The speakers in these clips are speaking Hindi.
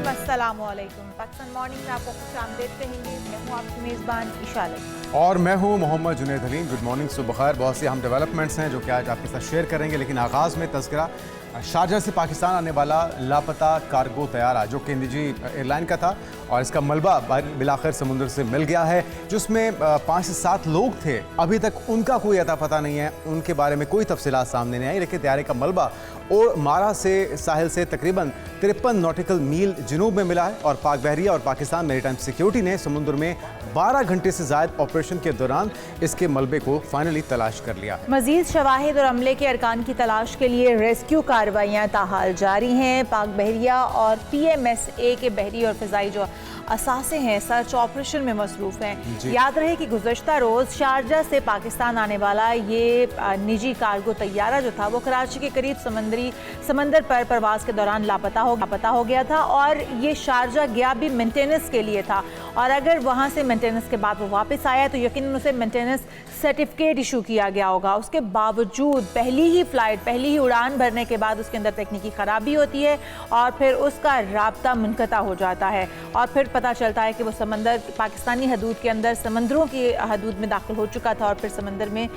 नाज़रीन अस्सलामुअलैकुम। पाकिस्तान मॉर्निंग में आपको खुशामदीद कहेंगे। मैं हूँ आपकी मेज़बान इशा अली और मैं हूँ मोहम्मद जुनैद हलीम। गुड मॉर्निंग, सुबह खैर। बहुत से हम डेवलपमेंट्स हैं जो कि आज आपके साथ शेयर करेंगे, लेकिन आगाज़ में तज़किरा शारजा से पाकिस्तान आने वाला लापता कार्गो तैयारा जो कि निजी एयरलाइन का था और इसका मलबा बिलाखिर समुद्र से मिल गया है, जिसमें 5 से 7 लोग थे। अभी तक उनका कोई अता पता नहीं है, उनके बारे में कोई तफसीलात सामने नहीं आई। लेकिन तैयारे का मलबा और मारा से साहिल से तकरीबन 53 नॉटिकल मील जनूब में मिला है और पाक बहरिया और पाकिस्तान मेरीटाइम सिक्योरिटी ने समुद्र में 12 घंटे से ज़ायद ऑपरेशन के दौरान इसके मलबे को फाइनली तलाश कर लिया है। मजीद शवाहिद और अमले के अरकान की तलाश के लिए रेस्क्यू कार्रवाइयाँ ताहाल जारी हैं। पाक बहरिया और PMSA के बहरी और फ़िज़ाई जो असासे हैं सर्च ऑपरेशन में मसरूफ़ हैं। याद रहे कि गुज़श्ता रोज़ शारजा से पाकिस्तान आने वाला ये निजी कार्गो तैयारा जो था वो कराची के करीब समंदर पर परवाज़ के दौरान लापता हो गया था और ये शारजा गया भी मेंटेनेंस के लिए था। और अगर वहाँ से मेंटेनेंस के बाद वो वापस आया तो यकीनन उसे मेंटेनेंस सर्टिफिकेट इशू किया गया होगा। उसके बावजूद पहली ही उड़ान भरने के बाद उसके अंदर तकनीकी ख़राबी होती है और फिर उसका राब्ता मुनक़ता हो जाता है और फिर पता चलता है कि वो समंदर पाकिस्तानी हदूद के अंदर समंदरों की हदूद में दाखिल हो चुका था और फिर समंदर में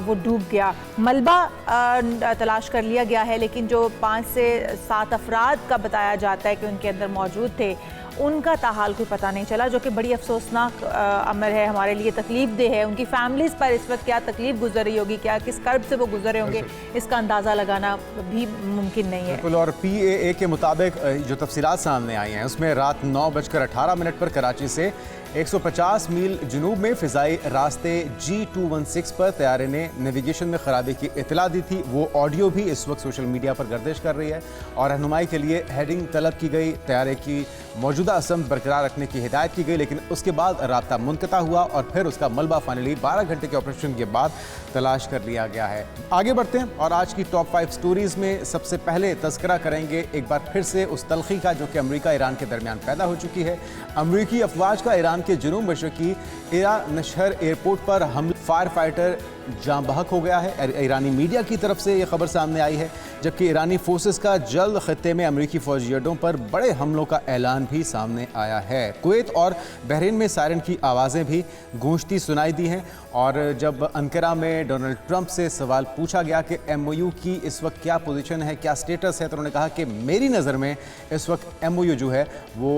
वो डूब गया। मलबा तलाश कर लिया गया है, लेकिन जो 5 से 7 अफराद का बताया जाता है कि उनके अंदर मौजूद थे, उनका ताहाल कोई पता नहीं चला, जो कि बड़ी अफसोसनाक अमर है हमारे लिए, तकलीफ दे है। उनकी फैमिलीज़ पर इस वक्त क्या तकलीफ गुजर रही होगी, क्या किस कर्ब से वो गुजरे होंगे, इसका अंदाज़ा लगाना भी मुमकिन नहीं है। बिल्कुल। और PAA के मुताबिक जो तफसीलात सामने आई हैं उसमें रात 9:18 पर कराची से 150 मील जनूब में फ़िज़ाई रास्ते G216 पर तैयारे ने नेविगेशन में ख़राबी की इतला दी थी। वो ऑडियो भी इस वक्त सोशल मीडिया पर गर्दिश कर रही है और रहनुमाई के लिए हेडिंग तलब की गई, तैयारे की मौजूदा असम बरकरार रखने की हिदायत की गई, लेकिन उसके बाद राब्ता मुनक़ता हुआ और फिर उसका मलबा फाइनली 12 घंटे के ऑपरेशन के बाद तलाश कर लिया गया है। आगे बढ़ते हैं और आज की टॉप 5 स्टोरीज़ में सबसे पहले तज़किरा करेंगे एक बार फिर से उस तलखी का जो कि अमरीका ईरान के दरमियान पैदा हो चुकी है। अमरीकी अफवाज का ईरान के जनूब मशरकी इरा नशहर एयरपोर्ट पर हमले, फायर फाइटर जाँ बहक हो गया है। ईरानी मीडिया की तरफ से ये खबर सामने आई है, जबकि ईरानी फोर्सेस का जल्द खत्ते में अमरीकी फौजी अड्डों पर बड़े हमलों का ऐलान भी सामने आया है। कुवैत और बहरीन में सायरन की आवाज़ें भी गूंजती सुनाई दी हैं और जब अंकारा में डोनाल्ड ट्रंप से सवाल पूछा गया कि MOU की इस वक्त क्या पोजीशन है, क्या स्टेटस है, तो उन्होंने कहा कि मेरी नज़र में इस वक्त MOU जो है वो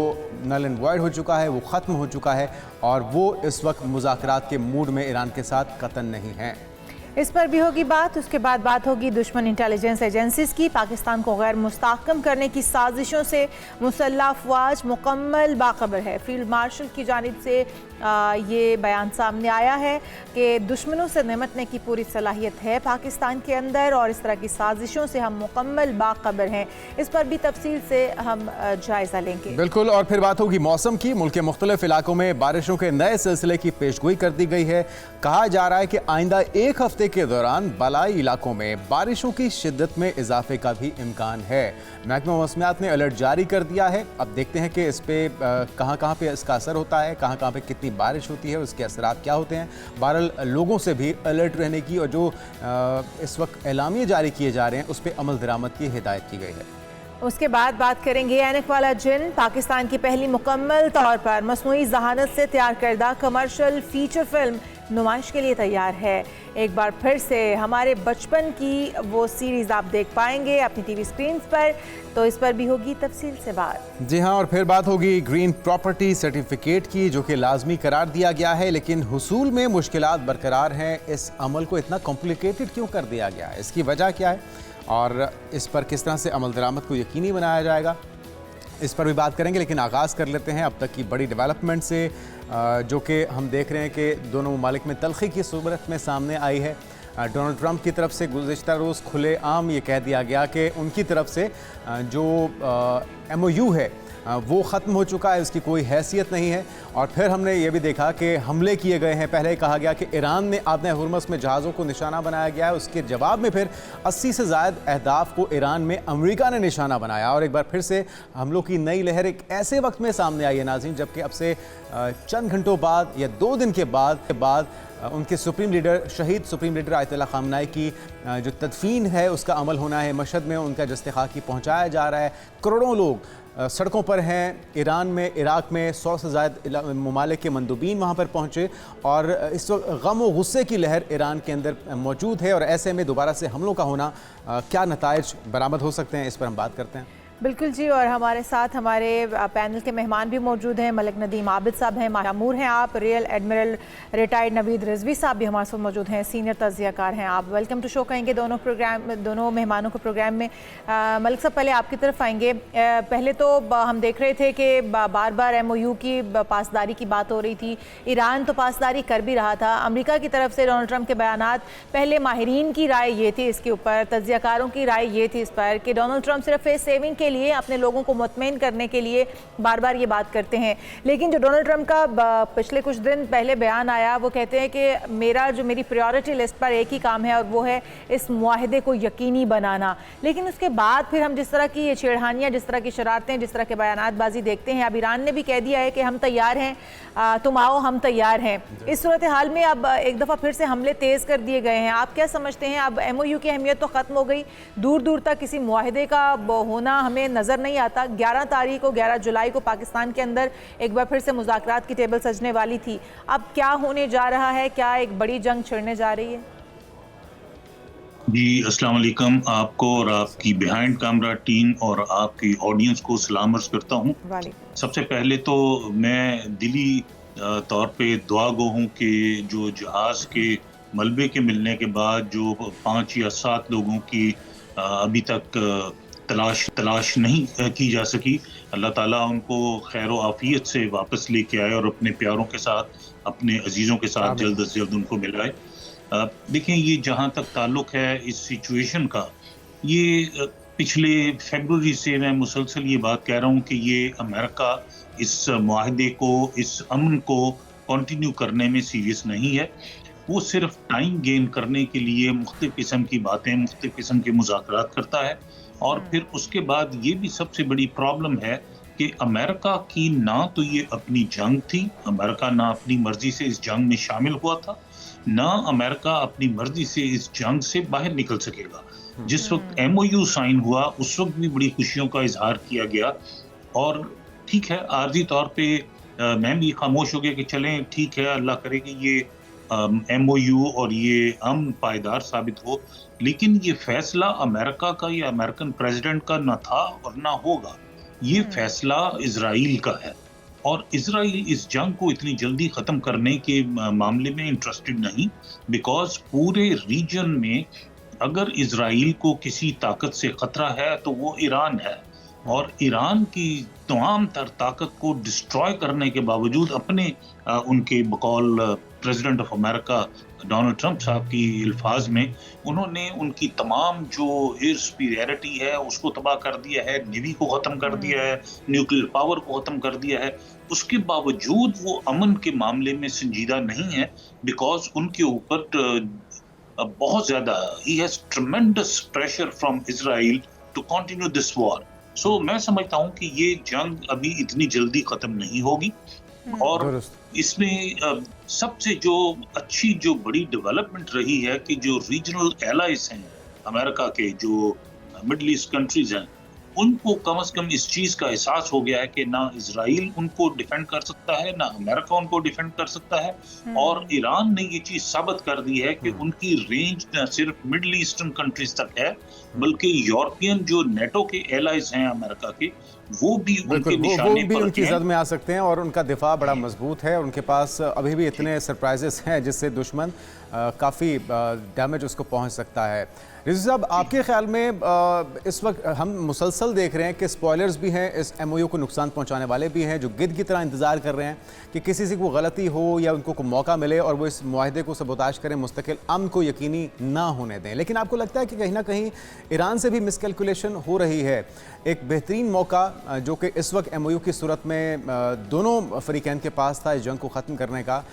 नल एंड वॉइड हो चुका है, वो ख़त्म हो चुका है और वो इस वक्त मुज़ाकरात के मूड में ईरान के साथ कतन नहीं है। इस पर भी होगी बात। उसके बाद बात होगी दुश्मन इंटेलिजेंस एजेंसीज की। पाकिस्तान को गैर मुस्तहकम करने की साजिशों से मुसल्लह अफवाज मुकम्मल बाखबर है। फील्ड मार्शल की जानिब से ये बयान सामने आया है कि दुश्मनों से निमटने की पूरी सलाहियत है पाकिस्तान के अंदर और इस तरह की साजिशों से हम मुकम्मल बाखबर हैं। इस पर भी तफसील से हम जायज़ा लेंगे। बिल्कुल। और फिर बात होगी मौसम की। मुल्क के मुख्तलिफ इलाकों में बारिशों के नए सिलसिले की पेशगोई कर दी गई है। कहा जा रहा है कि आइंदा एक हफ्ते के दौरान बलाई इलाकों में बारिशों की शिद्दत में इजाफे का भी इम्कान है। महकमा मौसमियात ने अलर्ट जारी कर दिया है। अब देखते हैं कि इस पे कहाँ पे इसका असर होता है, कहाँ पे कितनी बारिश होती है, उसके असरात क्या होते हैं। बहरहाल लोगों से भी अलर्ट रहने की और जो इस वक्त एलामिये जारी किए जा रहे हैं उस पर अमल दरामद की हिदायत की गई है। उसके बाद बात करेंगे ऐनक वाला जिन। पाकिस्तान की पहली मुकम्मल तौर पर मसनूई जहानत से तैयार करदा कमर्शियल फीचर फिल्म नुमाइश के लिए तैयार है। एक बार फिर से हमारे बचपन की वो सीरीज़ आप देख पाएंगे अपनी TV स्क्रीन पर, तो इस पर भी होगी तफसील से बात। जी हाँ। और फिर बात होगी ग्रीन प्रॉपर्टी सर्टिफिकेट की, जो कि लाजमी करार दिया गया है, लेकिन हुसूल में मुश्किलात बरकरार हैं। इस अमल को इतना कॉम्प्लिकेटेड क्यों कर दिया गया है, इसकी वजह क्या है और इस पर किस तरह से अमल दरामद को यकीनी बनाया जाएगा, इस पर भी बात करेंगे। लेकिन आगाज़ कर लेते हैं अब तक की बड़ी डेवलपमेंट से, जो कि हम देख रहे हैं कि दोनों ममालिक में तलखी की सूरत में सामने आई है। डोनाल्ड ट्रंप की तरफ से गुज़िश्ता रोज़ खुले आम ये कह दिया गया कि उनकी तरफ से जो MOU है वो ख़त्म हो चुका है, उसकी कोई हैसियत नहीं है। और फिर हमने ये भी देखा कि हमले किए गए हैं। पहले कहा गया कि ईरान ने आबने हुर्मुज़ में जहाज़ों को निशाना बनाया गया है, उसके जवाब में फिर 80 से ज़ायद अहदाफ को ईरान में अमेरिका ने निशाना बनाया। और एक बार फिर से हमलों की नई लहर एक ऐसे वक्त में सामने आई है नाज़रीन, जबकि अब से चंद घंटों बाद या 2 दिन के बाद उनके शहीद सुप्रीम लीडर आयतुल्लाह ख़ामनाई की जो तदफीन है उसका अमल होना है। मशहद में उनका जस्ते खाकी पहुँचाया जा रहा है। करोड़ों लोग सड़कों पर हैं। ईरान में, इराक में 100 से ज़्यादा ममालिक के मंदूबीन वहाँ पर पहुँचे और इस वक्त गम और गुस्से की लहर ईरान के अंदर मौजूद है और ऐसे में दोबारा से हमलों का होना क्या नताइज बरामद हो सकते हैं, इस पर हम बात करते हैं। बिल्कुल जी, और हमारे साथ हमारे पैनल के मेहमान भी मौजूद हैं। मलिक नदीम आबिद साहब हैं, मामूर हैं आप, real admiral retired Naveed Rizvi साहब भी हमारे साथ मौजूद हैं, सीनियर तज्जियाकार हैं आप। वेलकम टू शो कहेंगे दोनों मेहमानों को प्रोग्राम में। मलिक साहब पहले आपकी तरफ आएंगे। पहले तो हम देख रहे थे कि बार बार MOU की पासदारी की बात हो रही थी, ईरान तो पासदारी कर भी रहा था। अमेरिका की तरफ से डोनाल्ड ट्रंप के बयानात, पहले माहिरीन की राय ये थी इसके ऊपर, तज्जियाकारों की राय ये थी इस पर कि डोनाल्ड ट्रंप सिर्फ फेस सेविंग के लिए, अपने लोगों को मुतमईन करने के लिए बार बार ये बात करते हैं। लेकिन जो डोनाल्ड ट्रंप का पिछले कुछ दिन पहले बयान आया, वो कहते हैं कि मेरी प्रायोरिटी लिस्ट पर एक ही काम है और वो है इस मुआहदे को यकीनी बनाना। लेकिन उसके बाद फिर हम जिस तरह की ये छेड़खानियाँ, जिस तरह की शरारतें, जिस तरह के बयानातबाजी देखते हैं, अब ईरान ने भी कह दिया है कि हम तैयार हैं, तुम आओ, हम तैयार हैं। इस सूरत हाल में अब एक दफ़ा फिर से हमले तेज़ कर दिए गए हैं। आप क्या समझते हैं, अब MOU की अहमियत तो ख़त्म हो गई, दूर दूर तक किसी मुआहदे का होना हमें नज़र नहीं आता। 11 जुलाई को पाकिस्तान के अंदर एक बार फिर से मुज़ाकरात की टेबल सजने वाली थी। अब क्या होने जा रहा है, क्या एक बड़ी जंग छिड़ने जा रही है? जी, अस्सलाम वालेकुम। आपको और आपकी बिहाइंड कैमरा टीम और आपकी ऑडियंस को सलाम अर्ज़ करता हूँ। सबसे पहले तो मैं दिली तौर पे दुआ गो हूँ कि जो जहाज़ के मलबे के मिलने के बाद जो 5 या 7 लोगों की अभी तक तलाश नहीं की जा सकी, अल्लाह ताला उनको खैर व आफियत से वापस लेके आए और अपने प्यारों के साथ, अपने अजीज़ों के साथ जल्द से जल्द उनको मिलाए। देखें, ये जहाँ तक ताल्लुक़ है इस सिचुएशन का, ये पिछले फरवरी से मैं मुसलसल ये बात कह रहा हूँ कि ये अमेरिका इस मुआहदे को, इस अमन को कंटिन्यू करने में सीरियस नहीं है। वो सिर्फ टाइम गेन करने के लिए मुख्तलिफ किस्म की बातें, मुख्तलिफ किस्म के मुज़ाकरात करता है। और फिर उसके बाद ये भी सबसे बड़ी प्रॉब्लम है कि अमेरिका की ना तो ये अपनी जंग थी, अमेरिका ना अपनी मर्जी से इस जंग में शामिल हुआ था, ना अमेरिका अपनी मर्जी से इस जंग से बाहर निकल सकेगा। जिस वक्त MOU साइन हुआ उस वक्त भी बड़ी खुशियों का इजहार किया गया और ठीक है, आर्जी तौर पे मैं भी खामोश हो गया कि चलें ठीक है, अल्लाह करे कि ये MOU और ये अमन पायदार साबित हो। लेकिन ये फैसला अमेरिका का या अमेरिकन प्रेसिडेंट का न था और ना होगा, ये फैसला इजराइल का है और इजराइल इस जंग को इतनी जल्दी ख़त्म करने के मामले में इंटरेस्टेड नहीं, बिकॉज पूरे रीजन में अगर इजराइल को किसी ताकत से ख़तरा है तो वो ईरान है और ईरान की तमाम तर ताकत को डिस्ट्रॉय करने के बावजूद अपने उनके बकौल president of America Donald Trump साहब की अल्फाज में उन्होंने उनकी तमाम जो एयर सुपीरियरिटी है उसको तबाह कर दिया है, नेवी को ख़त्म कर दिया है, न्यूक्लियर पावर को ख़त्म कर दिया है। उसके बावजूद वो अमन के मामले में संजीदा नहीं है, बिकॉज उनके ऊपर बहुत ज़्यादा ही has tremendous pressure from Israel to continue this war. So मैं समझता हूँ कि ये जंग अभी इतनी जल्दी ख़त्म नहीं होगी और इसमें सबसे जो अच्छी जो बड़ी डेवलपमेंट रही है कि जो रीजनल एलाइज हैं अमेरिका के, जो मिडल ईस्ट कंट्रीज हैं, उनको कम से कम इस चीज़ का एहसास हो गया है कि ना इजराइल उनको डिफेंड कर सकता है, ना अमेरिका उनको डिफेंड कर सकता है। और ईरान ने ये चीज़ साबित कर दी है कि उनकी रेंज न सिर्फ मिडल ईस्टर्न कंट्रीज तक है, बल्कि यूरोपियन जो नेटो के एलाइज हैं अमेरिका के, वो भी उनके निशाने पर उनकी जद में आ सकते हैं और उनका दिफा बड़ा मजबूत है। उनके पास अभी भी इतने सरप्राइजेस हैं जिससे दुश्मन काफ़ी डैमेज उसको पहुंच सकता है। रिजवी साहब, आपके ख्याल में इस वक्त हम मुसलसल देख रहे हैं कि स्पॉयलर्स भी हैं, इस MOU को नुकसान पहुंचाने वाले भी हैं जो गिद्ध की तरह इंतज़ार कर रहे हैं कि किसी से कोई गलती हो या उनको कोई मौका मिले और वो इस मुआहदे को सबोताश करें, मुस्तकिल अमन को यकीनी ना होने दें। लेकिन आपको लगता है कि कहीं ना कहीं ईरान से भी मिसकैलकुलेशन हो रही है? एक बेहतरीन मौका जो कि इस वक्त MOU की सूरत में दोनों फरीकैन के पास था इस जंग को ख़त्म करने का,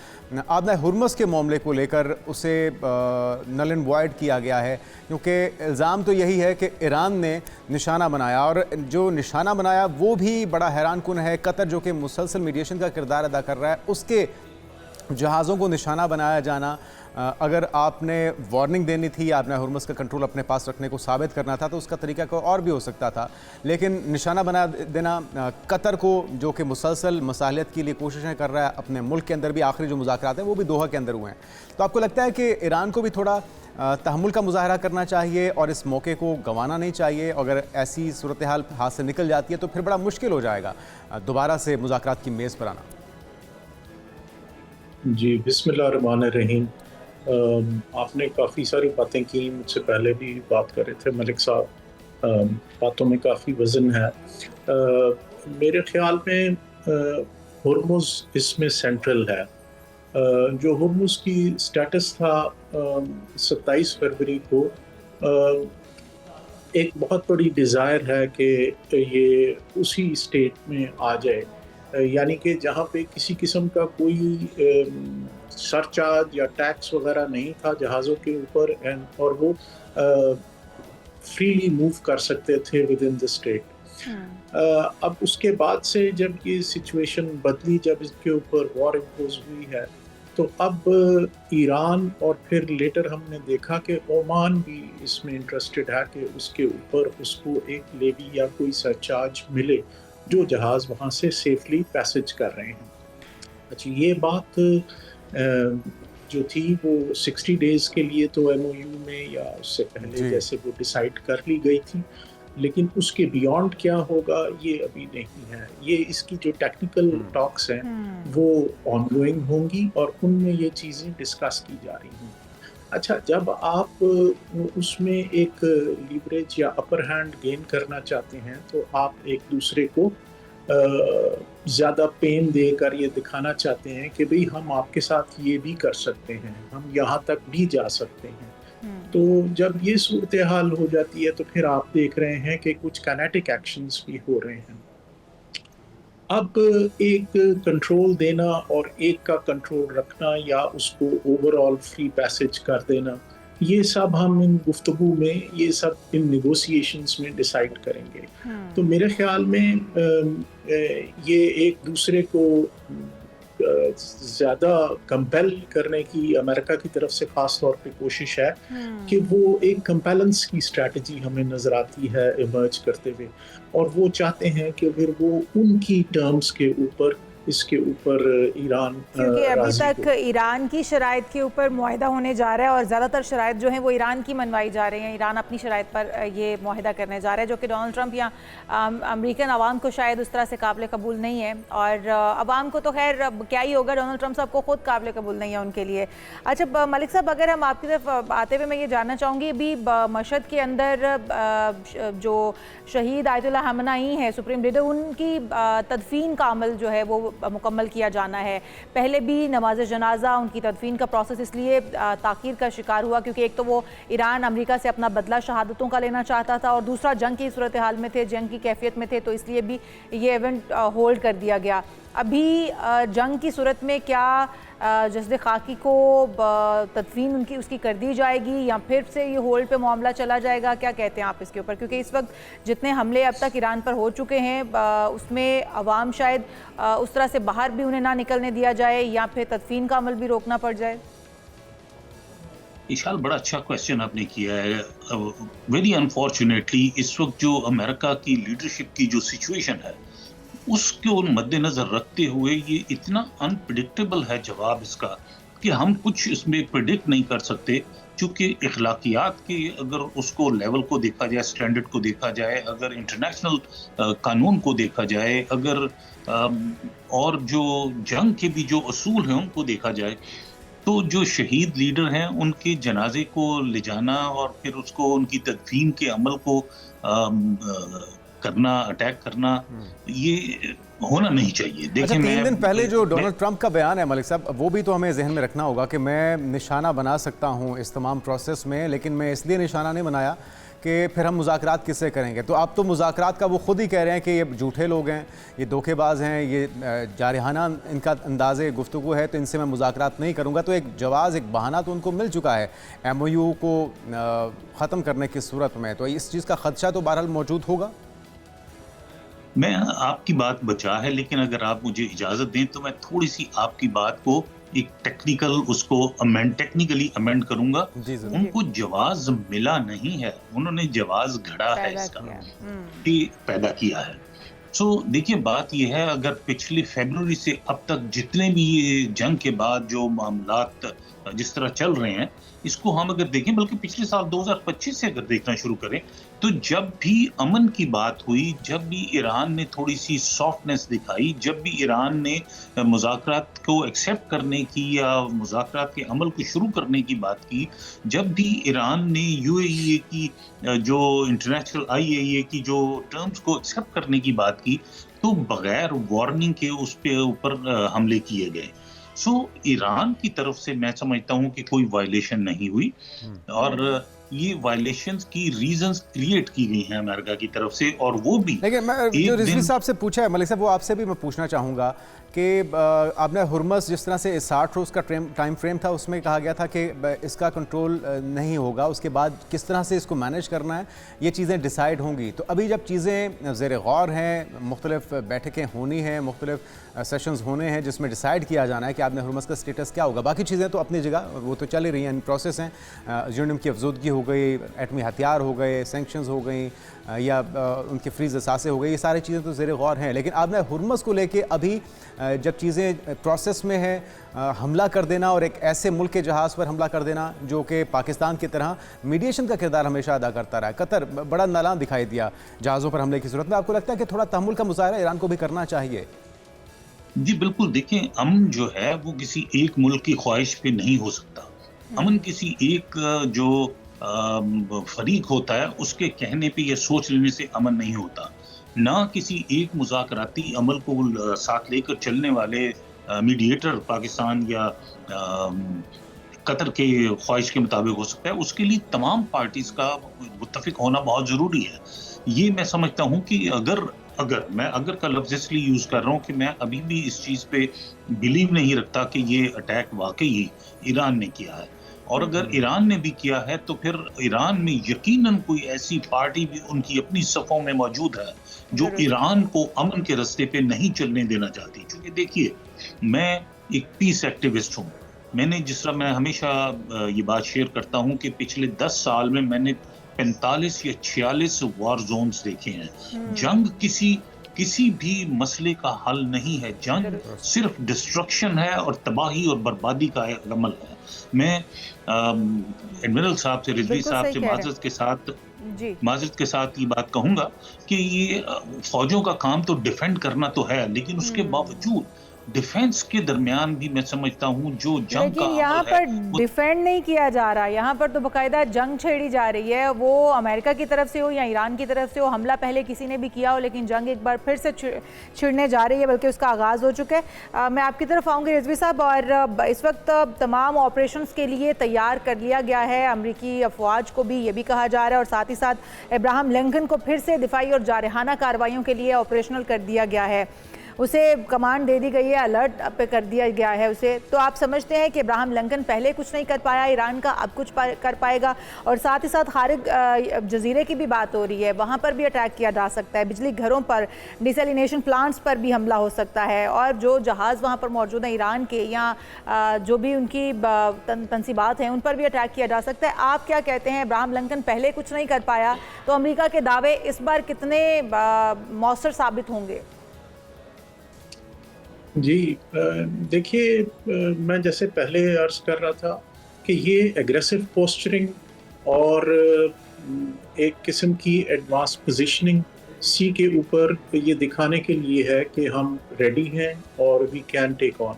आबना हुर्मुज़ के मामले को लेकर उसे नल एंड वॉइड किया गया है, क्योंकि इल्ज़ाम तो यही है कि ईरान ने निशाना बनाया और जो निशाना बनाया वो भी बड़ा हैरान कुन है। कतर जो कि मुसलसल मीडिएशन का किरदार अदा कर रहा है, उसके जहाज़ों को निशाना बनाया जाना, अगर आपने वार्निंग देनी थी, आपने हुर्मुज़ का कंट्रोल अपने पास रखने को साबित करना था तो उसका तरीका कोई और भी हो सकता था, लेकिन निशाना बना देना कतर को, जो कि मुसलसल मसालियत के लिए कोशिशें कर रहा है अपने मुल्क के अंदर भी, आखिरी जो मुज़ाकरात हैं वो भी दोहा के अंदर हुए हैं, तो आपको लगता है कि ईरान को भी थोड़ा तहम्मुल का मुज़ाहरा करना चाहिए और इस मौके को गंवाना नहीं चाहिए? अगर ऐसी सूरत हाल हाथ से निकल जाती है तो फिर बड़ा मुश्किल हो जाएगा दोबारा से मुज़ाकरात की मेज़ पर आना। जी, बिस्मिल्लाहिर्रहमानिर्रहीम। आपने काफ़ी सारी बातें की, मुझसे पहले भी बात कर रहे थे मलिक साहब, बातों में काफ़ी वज़न है। मेरे ख़्याल में हुर्मुज़ इसमें सेंट्रल है। जो हुर्मुज़ की स्टेटस था 27 फरवरी को, एक बहुत बड़ी डिज़ायर है कि ये उसी स्टेट में आ जाए, यानी कि जहाँ पे किसी किस्म का कोई सरचार्ज या टैक्स वगैरह नहीं था जहाज़ों के ऊपर, और वो फ्रीली मूव कर सकते थे विद इन द स्टेट। अब उसके बाद से जब ये सिचुएशन बदली, जब इसके ऊपर वॉर इम्पोज हुई है, तो अब ईरान और फिर लेटर हमने देखा कि ओमान भी इसमें इंटरेस्टेड है कि उसके ऊपर उसको एक लेवी या कोई सरचार्ज मिले जो जहाज़ वहाँ से सेफली पैसेज कर रहे हैं। अच्छा, ये बात जो थी वो 60 डेज़ के लिए तो MOU में या उससे पहले जैसे वो डिसाइड कर ली गई थी, लेकिन उसके बियॉन्ड क्या होगा ये अभी नहीं है। ये इसकी जो टेक्निकल टॉक्स हैं वो ऑनगोइंग होंगी और उनमें ये चीज़ें डिस्कस की जा रही हैं। अच्छा, जब आप उसमें एक लीवरेज या अपर हैंड गेन करना चाहते हैं तो आप एक दूसरे को ज़्यादा पेन देकर ये दिखाना चाहते हैं कि भाई हम आपके साथ ये भी कर सकते हैं, हम यहाँ तक भी जा सकते हैं। तो जब ये सूरत हाल हो जाती है तो फिर आप देख रहे हैं कि कुछ काइनेटिक एक्शंस भी हो रहे हैं। अब एक कंट्रोल देना और एक का कंट्रोल रखना या उसको ओवरऑल फ्री पैसेज कर देना, ये सब हम इन गुफ्तगू में, ये सब इन नेगोशिएशंस में डिसाइड करेंगे। तो मेरे ख्याल में ये एक दूसरे को ज़्यादा कंपेल करने की अमेरिका की तरफ से ख़ास तौर पे कोशिश है कि वो एक कंपेलेंस की स्ट्रैटेजी हमें नज़र आती है इमर्ज करते हुए, और वो चाहते हैं कि फिर वो उनकी टर्म्स के ऊपर इसके ऊपर ईरान, क्योंकि अभी तक ईरान की शराइत के ऊपर मुआहिदा होने जा रहा है और ज़्यादातर शराइत जो हैं वो ईरान की मनवाई जा रही हैं। ईरान अपनी शराइत पर ये मुआहिदा करने जा रहा है जो कि डोनाल्ड ट्रंप या अमेरिकन आवाम को शायद उस तरह से काबिल कबूल नहीं है, और आवाम को तो खैर क्या ही होगा, डोनाल्ड ट्रंप साहब को खुद काबिल कबूल नहीं है उनके लिए। अच्छा मलिक साहब, अगर हम आपकी तरफ आते हुए मैं ये जानना चाहूँगी, अभी मशहद के अंदर जो शहीद आयतुल्लाह खamenei हैं सुप्रीम लीडर, उनकी तदफीन का अमल जो है वो मुकम्मल किया जाना है। पहले भी नमाज जनाजा, उनकी तदफीन का प्रोसेस इसलिए ताख़ीर का शिकार हुआ क्योंकि एक तो वो ईरान अमेरिका से अपना बदला शहादतों का लेना चाहता था और दूसरा जंग की सूरत हाल में थे, जंग की कैफियत में थे, तो इसलिए भी ये इवेंट होल्ड कर दिया गया। अभी जंग की सूरत में क्या जस्द खाकी को तदफीन उनकी उसकी कर दी जाएगी या फिर से ये होल्ड पे मामला चला जाएगा? क्या कहते हैं आप इसके ऊपर? क्योंकि इस वक्त जितने हमले अब तक ईरान पर हो चुके हैं उसमें अवाम शायद उस तरह से बाहर भी उन्हें ना निकलने दिया जाए या फिर तदफीन का अमल भी रोकना पड़ जाए। इशाल, बड़ा अच्छा क्वेश्चन आपने किया है। वेरी अनफॉर्चुनेटली इस वक्त जो अमेरिका की लीडरशिप की जो सिचुएशन है उसको मद्देनजर रखते हुए ये इतना अनप्रिडिक्टेबल है जवाब इसका कि हम कुछ इसमें प्रिडिक्ट नहीं कर सकते, क्योंकि इखलाकियात की अगर उसको लेवल को देखा जाए, स्टैंडर्ड को देखा जाए, अगर इंटरनेशनल कानून को देखा जाए, अगर और जो जंग के भी जो असूल हैं उनको देखा जाए, तो जो शहीद लीडर हैं उनके जनाजे को ले जाना और फिर उसको उनकी तदफीन के अमल को करना, अटैक करना, ये होना नहीं चाहिए। देखिए, अच्छा, 3 दिन पहले जो डोनाल्ड ट्रंप का बयान है मलिक साहब, वो भी तो हमें जहन में रखना होगा कि मैं निशाना बना सकता हूँ इस तमाम प्रोसेस में, लेकिन मैं इसलिए निशाना नहीं बनाया कि फिर हम मुज़ाकरात किससे करेंगे। तो आप तो मुज़ाकरात का वो खुद ही कह रहे हैं कि ये झूठे लोग हैं, ये धोखेबाज हैं, ये जारहाना इनका अंदाज़े गुफ्तगू है, तो इनसे मैं मुज़ाकरात नहीं करूँगा। तो एक जवाज़, एक बहाना तो उनको मिल चुका है MOU को ख़त्म करने की सूरत में, तो इस चीज़ का ख़दशा तो बहरहाल मौजूद होगा। मैं आपकी बात बचा है, लेकिन अगर आप मुझे इजाज़त दें तो मैं थोड़ी सी आपकी बात को एक टेक्निकल उसको टेक्निकली अमेंड करूंगा, उनको जवाज मिला नहीं है, उन्होंने जवाज घड़ा है इसका कि पैदा किया है। सो देखिए बात यह है, अगर पिछले फरवरी से अब तक जितने भी ये जंग के बाद जो मामलात जिस तरह चल रहे हैं, इसको हम अगर देखें, बल्कि पिछले साल 2025 से अगर देखना शुरू करें, तो जब भी अमन की बात हुई, जब भी ईरान ने थोड़ी सी सॉफ्टनेस दिखाई, जब भी ईरान ने मुज़ाकरात को एक्सेप्ट करने की या मुज़ाकरात के अमल को शुरू करने की बात की, जब भी ईरान ने यूएई की जो इंटरनेशनल आईएईए की जो टर्म्स को एक्सेप्ट करने की बात की, तो बगैर वार्निंग के उस पे ऊपर हमले किए गए। सो ईरान की तरफ से मैं समझता हूं कि कोई वायलेशन नहीं हुई, और ये वायलेशंस की रीजंस क्रिएट की गई हैं अमेरिका की तरफ से, और वो भी। लेकिन मैं जो रिजवी साहब से पूछा है मलिक साहब, वो आपसे भी मैं पूछना चाहूँगा कि आपने हुर्मस जिस तरह से 60 रोज़ का टाइम फ्रेम था, उसमें कहा गया था कि इसका कंट्रोल नहीं होगा, उसके बाद किस तरह से इसको मैनेज करना है ये चीज़ें डिसाइड होंगी। तो अभी जब चीज़ें ज़ेर गौर हैं, मुख्तलिफ बैठकें होनी हैं, मुख्तलिफ सेशंस होने हैं जिसमें डिसाइड किया जाना है कि आपने हुर्मस का स्टेटस क्या होगा। बाकी चीज़ें तो अपनी जगह वो तो चल ही रही हैं, प्रोसेस हैं, यूरेनियम की अफजोदगी हो गई, एटमी हथियार हो गए, सैंक्शंस हो गई, या उनके फ्रीज असासे हो गए, ये सारी चीज़ें तो ज़ेर गौर हैं। लेकिन आपने हुर्मस को लेके अभी जब चीज़ें प्रोसेस में है, हमला कर देना और एक ऐसे मुल्क के जहाज़ पर हमला कर देना जो कि पाकिस्तान की तरह मीडिएशन का किरदार हमेशा अदा करता रहा, कतर बड़ा नालान दिखाई दिया जहाज़ों पर हमले की सूरत में। आपको लगता है कि थोड़ा तहम्मुल का मुजाहरा ईरान को भी करना चाहिए? जी बिल्कुल, देखें अमन जो है वो किसी एक मुल्क की ख्वाहिश पे नहीं हो सकता। अमन किसी एक जो फरीक होता है उसके कहने पे या सोच लेने से अमन नहीं होता, ना किसी एक मुज़ाकराती अमल को साथ लेकर चलने वाले मीडिएटर पाकिस्तान या कतर के ख्वाहिश के मुताबिक हो सकता है। उसके लिए तमाम पार्टीज का मुत्तफिक होना बहुत ज़रूरी है। ये मैं समझता हूँ कि अगर का लफ्ज़ इसलिए यूज़ कर रहा हूँ कि मैं अभी भी इस चीज़ पे बिलीव नहीं रखता कि ये अटैक वाकई ही ईरान ने किया है, और अगर ईरान ने भी किया है तो फिर ईरान में यकीनन कोई ऐसी पार्टी भी उनकी अपनी सफ़ों में मौजूद है जो ईरान को अमन के रास्ते पे नहीं चलने देना चाहती। क्योंकि देखिए, मैं एक पीस एक्टिविस्ट हूँ। मैं हमेशा ये बात शेयर करता हूँ कि पिछले 10 साल में मैंने 45 या 46 वार जोन्स देखे हैं। जंग किसी भी मसले का हल नहीं है, जंग सिर्फ डिस्ट्रक्शन है और तबाही और बर्बादी का अमल है। मैं एडमिरल साहब से, रिजवी साहब से माजरत के साथ ये बात कहूंगा कि ये फौजों का काम तो डिफेंड करना तो है, लेकिन उसके बावजूद डिफेंस के दरमियान भी मैं समझता हूँ जो जंग का यहाँ पर डिफेंड नहीं किया जा रहा, यहाँ पर तो बाकायदा जंग छेड़ी जा रही है। वो अमेरिका की तरफ से हो या ईरान की तरफ से हो, हमला पहले किसी ने भी किया हो, लेकिन जंग एक बार फिर से छिड़ने जा रही है, बल्कि उसका आगाज़ हो चुका है। मैं आपकी तरफ आऊँगी रिजवी साहब, और इस वक्त तमाम ऑपरेशंस के लिए तैयार कर लिया गया है अमरीकी अफवाज को भी, ये भी कहा जा रहा है, और साथ ही साथ अब्राहम लिंकन को फिर से दिफाई और जारहाना कार्रवाइयों के लिए ऑपरेशनल कर दिया गया है, उसे कमांड दे दी गई है, अलर्ट पे कर दिया गया है उसे। तो आप समझते हैं कि अब्राहम लिंकन पहले कुछ नहीं कर पाया ईरान का, अब कुछ कर पाएगा? और साथ ही साथ खारिज जजीरे की भी बात हो रही है, वहाँ पर भी अटैक किया जा सकता है, बिजली घरों पर, डिसैलिनेशन प्लांट्स पर भी हमला हो सकता है, और जो जहाज़ वहाँ पर मौजूद हैं ईरान के या जो भी उनकी तनसीबात हैं उन पर भी अटैक किया जा सकता है। आप क्या कहते हैं, अब्राहम लिंकन पहले कुछ नहीं कर पाया तो अमेरिका के दावे इस बार कितने मौसर साबित होंगे? जी देखिए, मैं जैसे पहले अर्ज कर रहा था कि ये एग्रेसिव पोस्चरिंग और एक किस्म की एडवांस पोजीशनिंग सी के ऊपर ये दिखाने के लिए है कि हम रेडी हैं और वी कैन टेक ऑन।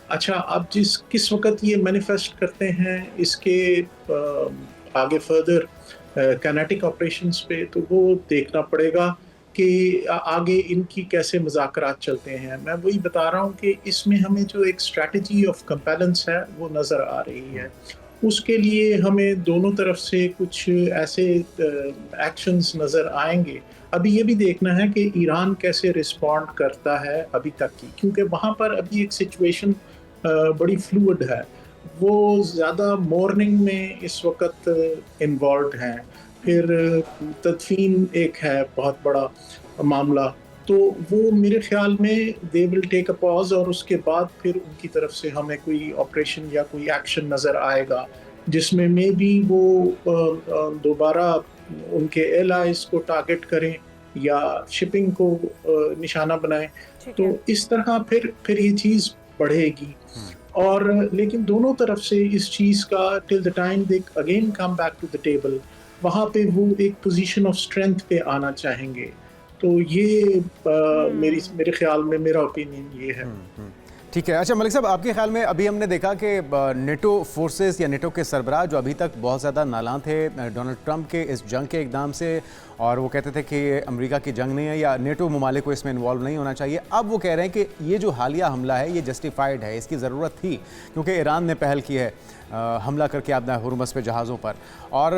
अच्छा, अब किस वक्त ये मैनिफेस्ट करते हैं इसके आगे फर्दर काइनेटिक ऑपरेशंस पे, तो वो देखना पड़ेगा कि आगे इनकी कैसे मुज़ाकरात चलते हैं। मैं वही बता रहा हूँ कि इसमें हमें जो एक स्ट्रैटेजी ऑफ कंपेलेंस है वो नज़र आ रही है। उसके लिए हमें दोनों तरफ से कुछ ऐसे एक्शंस नज़र आएंगे। अभी ये भी देखना है कि ईरान कैसे रिस्पॉन्ड करता है अभी तक की, क्योंकि वहाँ पर अभी एक सिचुएशन बड़ी फ्लूइड है। वो ज़्यादा मॉर्निंग में इस वक्त इन्वॉल्व हैं, फिर तदफीन एक है बहुत बड़ा मामला, तो वो मेरे ख्याल में they will take a pause, और उसके बाद फिर उनकी तरफ से हमें कोई ऑपरेशन या कोई एक्शन नज़र आएगा जिसमें मे बी वो दोबारा उनके एलाइज को टारगेट करें या शिपिंग को निशाना बनाएं। तो इस तरह फिर ये चीज़ बढ़ेगी। और लेकिन दोनों तरफ से इस चीज़ का till the time they again come back to the table, वहाँ पे वो एक पोजीशन ऑफ स्ट्रेंथ पे आना चाहेंगे। तो ये मेरे ख्याल में, मेरा ओपिनियन ये है। ठीक है। अच्छा मलिक साहब, आपके ख्याल में अभी हमने देखा कि नेटो फोर्सेस या नेटो के सरबराह जो अभी तक बहुत ज़्यादा नालां थे डोनाल्ड ट्रंप के इस जंग के इक़दाम से, और वो कहते थे कि अमेरिका की जंग नहीं है या नेटो ममालिक को इसमें इन्वॉल्व नहीं होना चाहिए, अब वो कह रहे हैं कि ये जो हालिया हमला है ये जस्टिफाइड है, इसकी ज़रूरत थी क्योंकि ईरान ने पहल की है हमला करके आपदा हुर्मुज़ पे जहाज़ों पर। और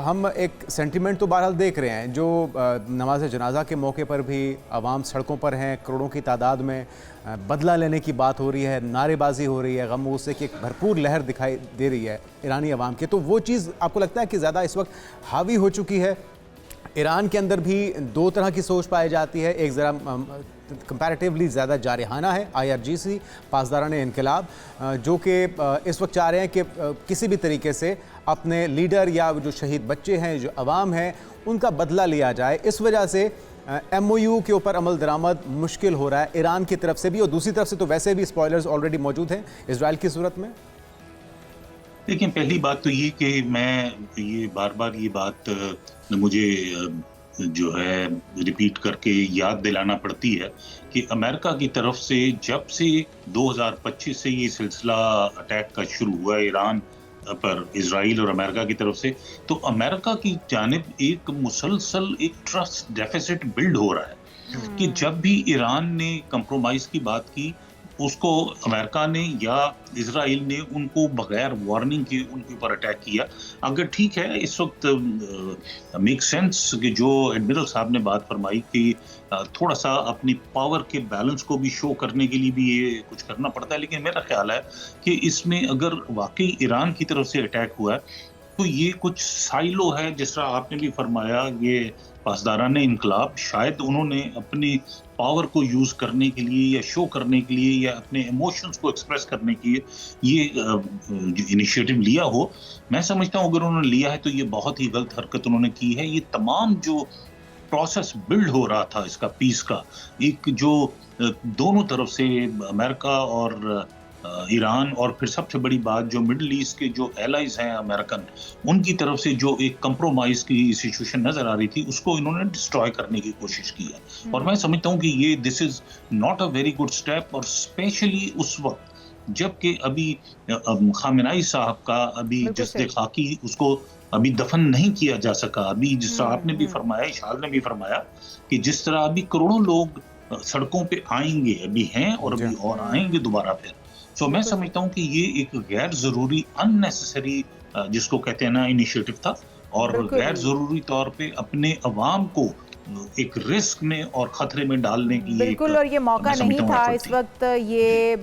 हम एक सेंटिमेंट तो बहरहाल देख रहे हैं, जो नमाज जनाजा के मौके पर भी आवाम सड़कों पर हैं, करोड़ों की तादाद में बदला लेने की बात हो रही है, नारेबाजी हो रही है, गम गुस्से की एक भरपूर लहर दिखाई दे रही है ईरानी अवाम की। तो वो चीज़ आपको लगता है कि ज़्यादा इस वक्त हावी हो चुकी है? ईरान के अंदर भी दो तरह की सोच पाई जाती है, एक ज़रा कंपैरेटिवली ज़्यादा जारहाना है IRGC पासदारान इनकलाब, जो कि इस वक्त चाह रहे हैं कि किसी भी तरीके से अपने लीडर या जो शहीद बच्चे हैं, जो अवाम हैं, उनका बदला लिया जाए। इस वजह से MOU के ऊपर अमल दरामद मुश्किल हो रहा है ईरान की तरफ से भी, और दूसरी तरफ से तो वैसे भी स्पॉयलर्स ऑलरेडी मौजूद हैं इजराइल की सूरत में। देखिए, पहली बात तो ये कि मैं ये बार बार ये बात मुझे जो है रिपीट करके याद दिलाना पड़ती है कि अमेरिका की तरफ से जब से 2025 से ये सिलसिला अटैक का शुरू हुआ ईरान पर, इजराइल और अमेरिका की तरफ से, तो अमेरिका की जानिब एक मुसलसल एक ट्रस्ट डेफिसिट बिल्ड हो रहा है कि जब भी ईरान ने कंप्रोमाइज की बात की, उसको अमेरिका ने या इजराइल ने उनको बगैर वार्निंग के उनके ऊपर अटैक किया। अगर ठीक है, इस वक्त मेक सेंस कि जो एडमिरल साहब ने बात फरमाई कि थोड़ा सा अपनी पावर के बैलेंस को भी शो करने के लिए भी ये कुछ करना पड़ता है, लेकिन मेरा ख्याल है कि इसमें अगर वाकई ईरान की तरफ से अटैक हुआ है तो ये कुछ साइलो है, जिस तरह आपने भी फरमाया, ये पासदारान इनकलाब शायद उन्होंने अपनी पावर को यूज करने के लिए या शो करने के लिए या अपने इमोशंस को एक्सप्रेस करने के लिए ये इनिशिएटिव लिया हो। मैं समझता हूँ अगर उन्होंने लिया है तो ये बहुत ही गलत हरकत उन्होंने की है। ये तमाम जो प्रोसेस बिल्ड हो रहा था इसका, पीस का, एक जो दोनों तरफ से अमेरिका और ईरान, और फिर सबसे बड़ी बात जो मिडिल ईस्ट के जो एलाइज हैं अमेरिकन, उनकी तरफ से जो एक कंप्रोमाइज की सिचुएशन नजर आ रही थी, उसको इन्होंने डिस्ट्रॉय करने की कोशिश की है। और मैं समझता हूँ कि ये this is not a very good step, और स्पेशली उस वक्त जबकि अभी खामेनाई साहब का अभी जस्ते खाकी उसको अभी दफन नहीं किया जा सका। अभी जिस तरह आपने भी फरमाया, इशाल ने भी फरमाया कि जिस तरह अभी करोड़ों लोग सड़कों पे आएंगे, अभी हैं और अभी और आएंगे दोबारा फिर। तो मैं समझता हूँ कि ये एक गैर जरूरी, अननेसेसरी, जिसको कहते हैं ना, इनिशिएटिव था, और गैर जरूरी तौर पे अपने अवाम को एक रिस्क में और खतरे में डालने की बिल्कुल, और ये मौका नहीं था इस वक्त ये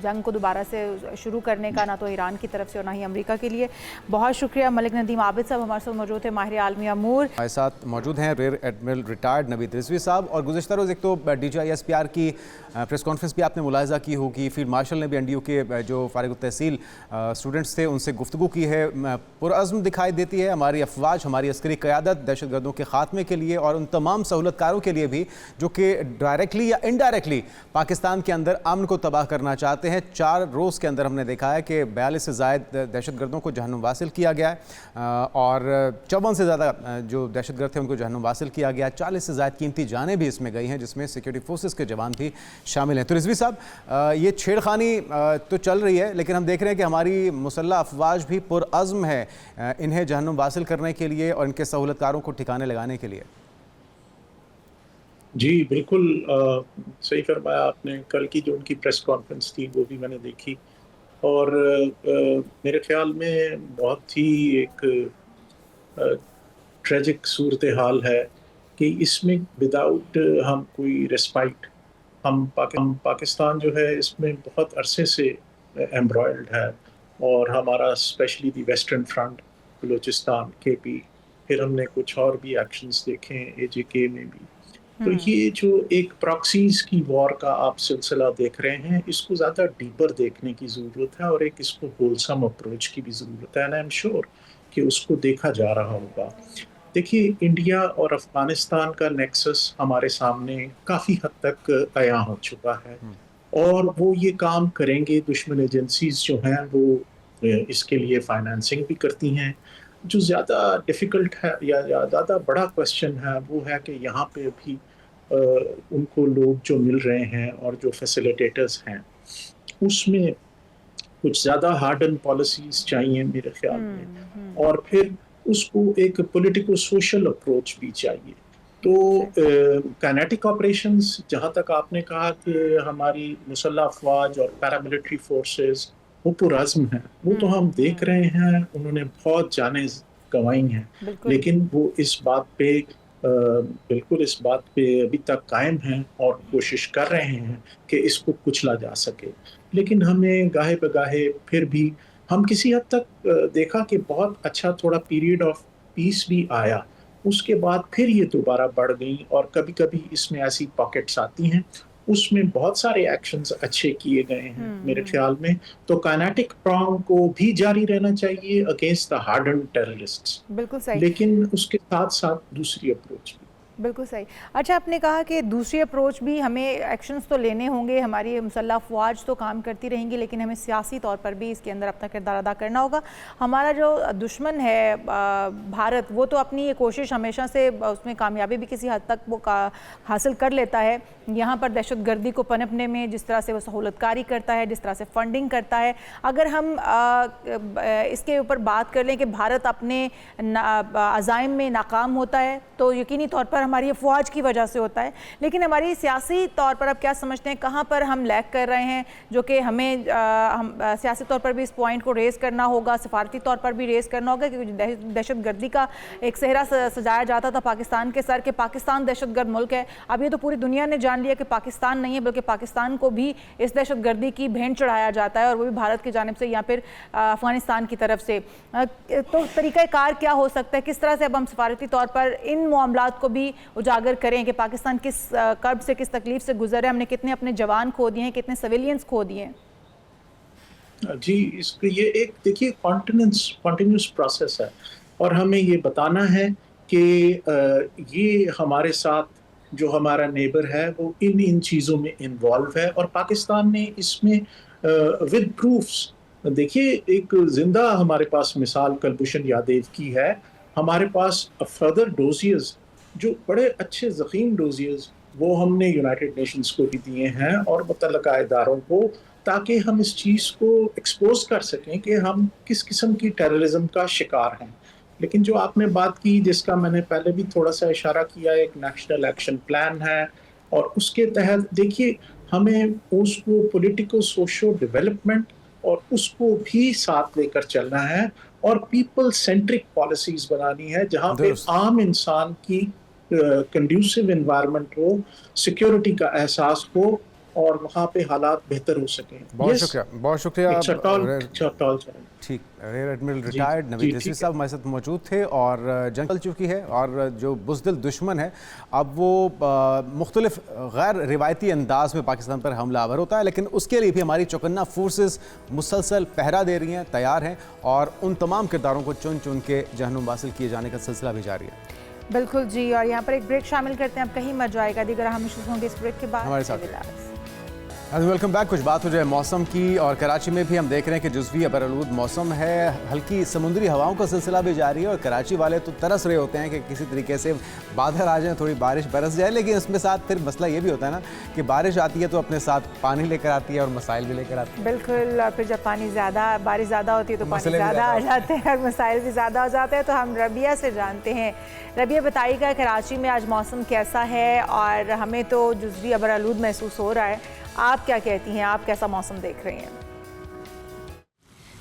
जंग को दोबारा से शुरू करने का, ना तो ईरान की तरफ से और ना ही अमेरिका के लिए। बहुत शुक्रिया। मलिक नदीम आबिद साहब हमारे साथ मौजूद थे, माहिर आलमी अमूर। हमारे साथ मौजूद हैं rear admiral retired Naveed Rizvi साहब। और गुज़िश्ता रोज़ एक तो DGISPR की प्रेस कॉन्फ्रेंस भी आपने मुलाहिजा की होगी, फील्ड मार्शल ने भी NDU के जो फारिग तहसील स्टूडेंट्स थे उनसे गुफ्तगू की है। पुरअज़्म दिखाई देती है हमारी अफवाज, हमारी अस्करी क़यादत दहशतगर्दों के खात्मे के लिए और उन तमाम सहूलतकारों के लिए भी जो कि डायरेक्टली या इनडायरेक्टली पाकिस्तान के अंदर अमन को तबाह करना चाहते हैं। 4 रोज़ के अंदर हमने देखा है कि 42 से ज़ायद दहशतगर्दों को जहन्नुम वासिल किया गया है और 54 से ज़्यादा जो दहशतगर्द थे उनको जहन्नुम वासिल किया गया। 40 से ज़ायद कीमती जानें भी इसमें गई हैं, जिसमें सिक्योरिटी फोर्सेस के जवान भी शामिल हैं। तो रिजवी साहब, ये छेड़खानी तो चल रही है, लेकिन हम देख रहे हैं कि हमारी मुसल्लह अफवाज भी पुरअज़्म है इन्हें जहन्नुम वासिल करने के लिए और इनके सहूलतकारों को ठिकाने लगाने के लिए। जी बिल्कुल, सही फरमाया आपने। कल की जो उनकी प्रेस कॉन्फ्रेंस थी वो भी मैंने देखी, और मेरे ख्याल में बहुत ही एक ट्रेजिक सूरत हाल है कि इसमें विदाउट हम कोई रेस्पाइट, हम पाकिस्तान जो है इसमें बहुत अरसे से एम्ब्रॉयल्ड है, और हमारा specially the western front, Balochistan, KP, फिर हमने कुछ और भी एक्शंस देखे हैं AJK में भी। तो ये जो एक प्रॉक्सीज की वॉर का आप सिलसिला देख रहे हैं, इसको ज़्यादा डीपर देखने की ज़रूरत है और एक इसको होलसम अप्रोच की भी ज़रूरत है, एंड आई एम श्योर कि उसको देखा जा रहा होगा। देखिए, इंडिया और अफगानिस्तान का नेक्सस हमारे सामने काफ़ी हद तक आया हो चुका है और वो ये काम करेंगे। दुश्मन एजेंसीज जो हैं वो इसके लिए फाइनेंसिंग भी करती हैं। जो ज़्यादा डिफ़िकल्ट है या ज़्यादा बड़ा क्वेश्चन है वो है कि यहाँ पे भी उनको लोग जो मिल रहे हैं और जो फैसिलिटेटर्स हैं, उसमें कुछ ज़्यादा हार्डन पॉलिसीज़ चाहिए मेरे ख्याल में, और फिर उसको एक पॉलिटिको सोशल अप्रोच भी चाहिए। तो काइनेटिक ऑपरेशंस, जहाँ तक आपने कहा कि हमारी मुसल्लह अफवाज और पैरामिलिट्री फोर्सेस वो पुरज़्म हैं, वो तो हम देख रहे हैं, उन्होंने बहुत जानें गंवाई हैं, लेकिन वो इस बात पे बिल्कुल इस बात पे अभी तक कायम हैं और कोशिश कर रहे हैं कि इसको कुचला जा सके। लेकिन हमें गाहे बगाहे फिर भी हम किसी हद तक देखा कि बहुत अच्छा थोड़ा पीरियड ऑफ पीस भी आया, उसके बाद फिर ये दोबारा बढ़ गई और कभी-कभी इसमें ऐसी पॉकेट्स आती हैं, उसमें बहुत सारे एक्शंस अच्छे किए गए हैं मेरे ख्याल में। तो काइनेटिक प्रॉन्ग को भी जारी रहना चाहिए अगेंस्ट द हार्डन्ड टेररिस्ट्स, बिल्कुल सही, लेकिन उसके साथ-साथ दूसरी अप्रोच भी। बिल्कुल सही। अच्छा, आपने कहा कि दूसरी अप्रोच भी, हमें एक्शंस तो लेने होंगे, हमारी मुसल्लह अफवाज तो काम करती रहेंगी, लेकिन हमें सियासी तौर पर भी इसके अंदर अपना किरदार अदा करना होगा। हमारा जो दुश्मन है भारत, वो तो अपनी ये कोशिश हमेशा से, उसमें कामयाबी भी किसी हद तक वो हासिल कर लेता है। यहाँ पर दहशतगर्दी को पनपने में जिस तरह से वो सहूलतकारी करता है, जिस तरह से फंडिंग करता है, अगर हम इसके ऊपर बात कर लें कि भारत अपने अज़ाइम में नाकाम होता है तो यकीनी तौर पर हमारी अफवाज की वजह से होता है, लेकिन हमारी सियासी तौर पर अब क्या समझते हैं, कहाँ पर हम लैग कर रहे हैं, जो कि हमें सियासी तौर पर भी इस पॉइंट को रेज़ करना होगा, सफारती तौर पर भी रेज़ करना होगा, क्योंकि दहशतगर्दी का एक सेहरा सजाया जाता था पाकिस्तान के सर, कि पाकिस्तान दहशतगर्द मुल्क है। अब ये तो पूरी दुनिया ने जान लिया कि पाकिस्तान नहीं है, बल्कि पाकिस्तान को भी इस दहशतगर्दी की भेंट चढ़ाया जाता है, और वो भी भारत की जानिब से या फिर अफगानिस्तान की तरफ से। तो तरीक़ाकार क्या हो सकता है, किस तरह से अब हम सफारती तौर पर इन मामलात को भी उजागर करें कि पाकिस्तान किस कर्ब से, किस तकलीफ से गुजर है, हमने कितने अपने जवान खो दिए हैं, कितने सिविलियंस खो दिए हैं? जी, इसके ये एक देखिए कॉन्टिन्यूस प्रोसेस है, और हमें ये बताना है कि ये हमारे साथ जो हमारा नेबर है वो इन चीज़ों में इन्वॉल्व है, और पाकिस्तान ने इसमें विद प्रूफ्स, देखिए एक जिंदा हमारे पास मिसाल कुलभूषण यादव की है। हमारे पास फर्दर डोजियर्स, जो बड़े अच्छे ज़ख़ीम डोजियर्स, वो हमने यूनाइटेड नेशंस को भी दिए हैं और मुतल्लिका इदारों को, ताकि हम इस चीज़ को एक्सपोज कर सकें कि हम किस किस्म की टेररिज्म का शिकार हैं। लेकिन जो आपने बात की, जिसका मैंने पहले भी थोड़ा सा इशारा किया, एक नेशनल एक्शन प्लान है, और उसके तहत देखिए हमें उसको पॉलिटिको सोशो डेवलपमेंट और उसको भी साथ लेकर चलना है, और पीपल सेंट्रिक पॉलिसीज बनानी है, जहाँ पे आम इंसान की कंड्यूसिव एनवायरनमेंट हो, सिक्योरिटी का एहसास हो, और वहाँ पे हालात बेहतर हो सकें। बहुत शुक्रिया, बहुत शुक्रिया। ठीक, rear admiral retired Naveed Rizvi साहब हमारे साथ मौजूद थे। और जंग चल चुकी है, और जो बुज़दिल दुश्मन है अब वो मुख्तलिफ गैर रिवायती अंदाज में पाकिस्तान पर हमलावर होता है, लेकिन उसके लिए भी हमारी चौकन्ना फोर्सेस मुसलसल पहरा दे रही हैं, तैयार हैं, और उन तमाम किरदारों को चुन चुन के जहन्नुम हासिल किए जाने का सिलसिला भी जारी है। बिल्कुल जी, और यहाँ पर एक ब्रेक शामिल करते हैं, अब कहीं मत जाएगा, दीगर हम होंगे इस ब्रेक के बाद हमारे साथ। Welcome back. कुछ बात हो जाए मौसम की, और कराची में भी हम देख रहे हैं कि जुज़वी बरआलूद मौसम है, हल्की समुद्री हवाओं का सिलसिला भी जारी है, और कराची वाले तो तरस रहे होते हैं कि किसी तरीके से बादल आ जाए, थोड़ी बारिश बरस जाए, लेकिन इसमें साथ फिर मसला ये भी होता है ना कि बारिश आती है तो अपने साथ पानी लेकर आती है और मसाइल भी लेकर आती है। बिल्कुल, और फिर जब बारिश ज़्यादा होती है तो पानी ज़्यादा आ जाते हैं और मसाइल भी ज़्यादा हो जाते हैं। तो हम रबिया से जानते हैं। रबिया, बताइएगा कराची में आज मौसम कैसा है? और हमें तो जुज़वी बरआलूद महसूस हो रहा है, आप क्या कहती हैं, आप कैसा मौसम देख रही हैं?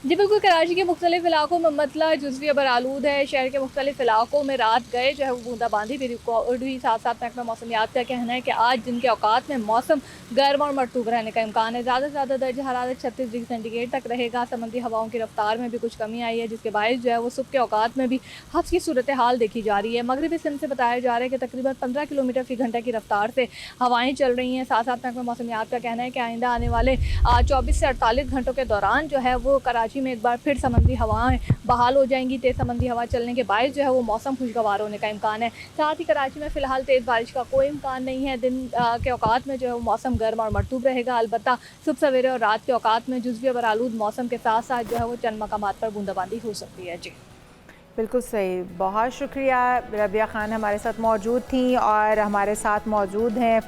जी बिल्कुल, कराची के मुख्तलिफ इलाकों में मतला जुज़वी अबर आलूद है। शहर के मुख्तलिफ इलाकों में रात गए जो है वो बूंदाबांदी भी रिकॉर्ड हुई। साथ साथ महकमा मौसमियात का कहना है कि आज दिन के औकात में मौसम गर्म और मरतूब रहने का इम्कान है। ज़्यादा से ज़्यादा दर्जा हरारत 36 डिग्री सेंटीग्रेड तक रहेगा। समंदी हवाओं की रफ्तार में भी कुछ कमी आई है, जिसके बायस जो है वो सुबह के औकात में भी हफ्स की सूरत हाल देखी जा रही है। मगरबी सिंध से बताया जा रहा है कि तकरीबन 15 किलोमीटर फ़ी घंटे की रफ्तार से हवाएँ चल रही हैं। साथ साथ महकमा मौसमियात का कहना है कि आइंदा आने वाले 24 से 48 घंटों के दौरान जो है वो कराची में एक बार फिर समंदी हवाएं बहाल हो जाएंगी। तेज़ समंदी हवा चलने के बायस जो है वो मौसम खुशगवार होने का इम्कान है। साथ ही कराची में फ़िलहाल तेज़ बारिश का कोई इम्कान नहीं है। दिन के औकात में जो है वो मौसम गर्म और मरतूब रहेगा। अलबत्ता सुबह सवेरे और रात के औकात में जुज़वी अबर आलूद मौसम के साथ साथ जो है वो चंद मकामात पर बूंदाबांदी हो सकती है। जी बिल्कुल सही, बहुत शुक्रिया। रबिया खान हमारे साथ मौजूद थी और हमारे साथ मौजूद हैं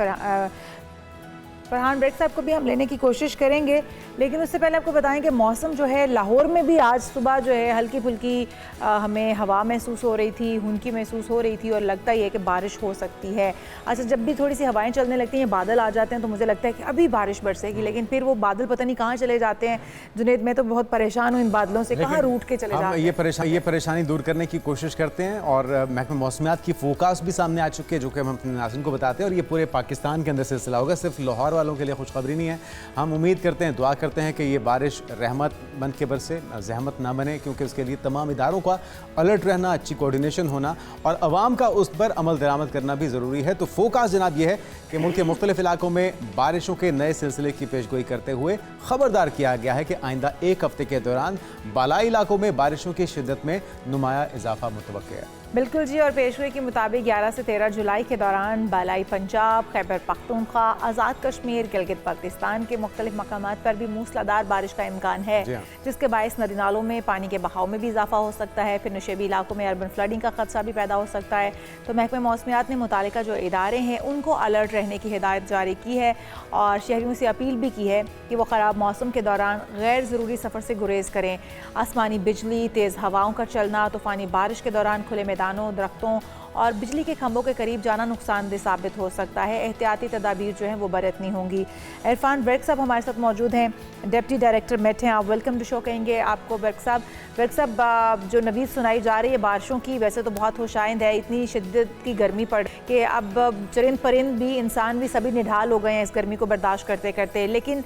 फरहान बेग साहब को भी हम लेने की कोशिश करेंगे, लेकिन उससे पहले आपको बताएं कि मौसम जो है लाहौर में भी आज सुबह जो है हल्की फुल्की हमें हवा महसूस हो रही थी, हुनकी महसूस हो रही थी और लगता ही है कि बारिश हो सकती है। अच्छा, जब भी थोड़ी सी हवाएं चलने लगती हैं, बादल आ जाते हैं तो मुझे लगता है कि अभी बारिश बरसेगी, लेकिन फिर वो बादल पता नहीं कहाँ चले जाते हैं। जुनेद, मैं तो बहुत परेशान हूँ इन बादलों से, कहाँ रूट के चले जाते हैं। ये परेशानी दूर करने की कोशिश करते हैं और महकमा मौसमियात की फोकास भी सामने आ चुके हैं, जो कि हम अपने नाज़रीन को बताते हैं, और ये पूरे पाकिस्तान के अंदर सिलसिला होगा, सिर्फ लाहौर वालों के लिए खुशखबरी नहीं है। हम उम्मीद करते हैं, दुआ करते हैं कि ये बारिश रहमत बन के बरसे, जहमत ना बने, क्योंकि उसके लिए तमाम इदारों का अलर्ट रहना, अच्छी कोऑर्डिनेशन होना और अवाम का उस पर अमल दरामद करना भी ज़रूरी है। तो फोकस जनाब ये है कि मुल्क के मुख्तलिफ इलाकों में बारिशों के नए सिलसिले की पेशगोई करते हुए खबरदार किया गया है कि आइंदा एक हफ्ते के दौरान बालाई इलाकों में बारिशों की शिद्दत में नुमाया इजाफा मुतवक्किल है। बिल्कुल जी, और पेशगोई के मुताबिक 11 से 13 जुलाई के दौरान बालाई पंजाब, खैबर पख्तूनख्वा, आज़ाद कश्मीर, गिलगित पाकिस्तान के मुख्तलिफ मकामात पर भी मूसलाधार बारिश का इम्कान है, जिसके बायस नदी नालों में पानी के बहाव में भी इजाफा हो सकता है। फिर नशेबी इलाकों में अर्बन फ्लडिंग का खदशा भी पैदा हो सकता है। तो महकमा मौसमियात ने मुतालिका जो इदारे हैं उनको अलर्ट रहने की हिदायत जारी की है और शहरियों से अपील भी की है कि वो ख़राब मौसम के दौरान गैर ज़रूरी सफ़र से गुरेज करें। आसमानी बिजली, तेज़ हवाओं का चलना, तूफ़ानी बारिश के दौरान खुले मैदानों, दरख्तों और बिजली के खंभों के करीब जाना नुकसानदेह साबित हो सकता है। एहतियाती तदाबीर जो हैं वो बरतनी होंगी। इरफान बेग साहब हमारे साथ मौजूद हैं, डिप्टी डायरेक्टर मेट हैं। आप वेलकम टू शो कहेंगे आपको बेग साहब। बेग साहब, जो नवीद सुनाई जा रही है बारिशों की, वैसे तो बहुत खुशाइंद है, इतनी शिद्दत की गर्मी पड़ कि अब चरिंद परिंद भी, इंसान भी सभी निढाल हो गए हैं इस गर्मी को बर्दाश्त करते करते। लेकिन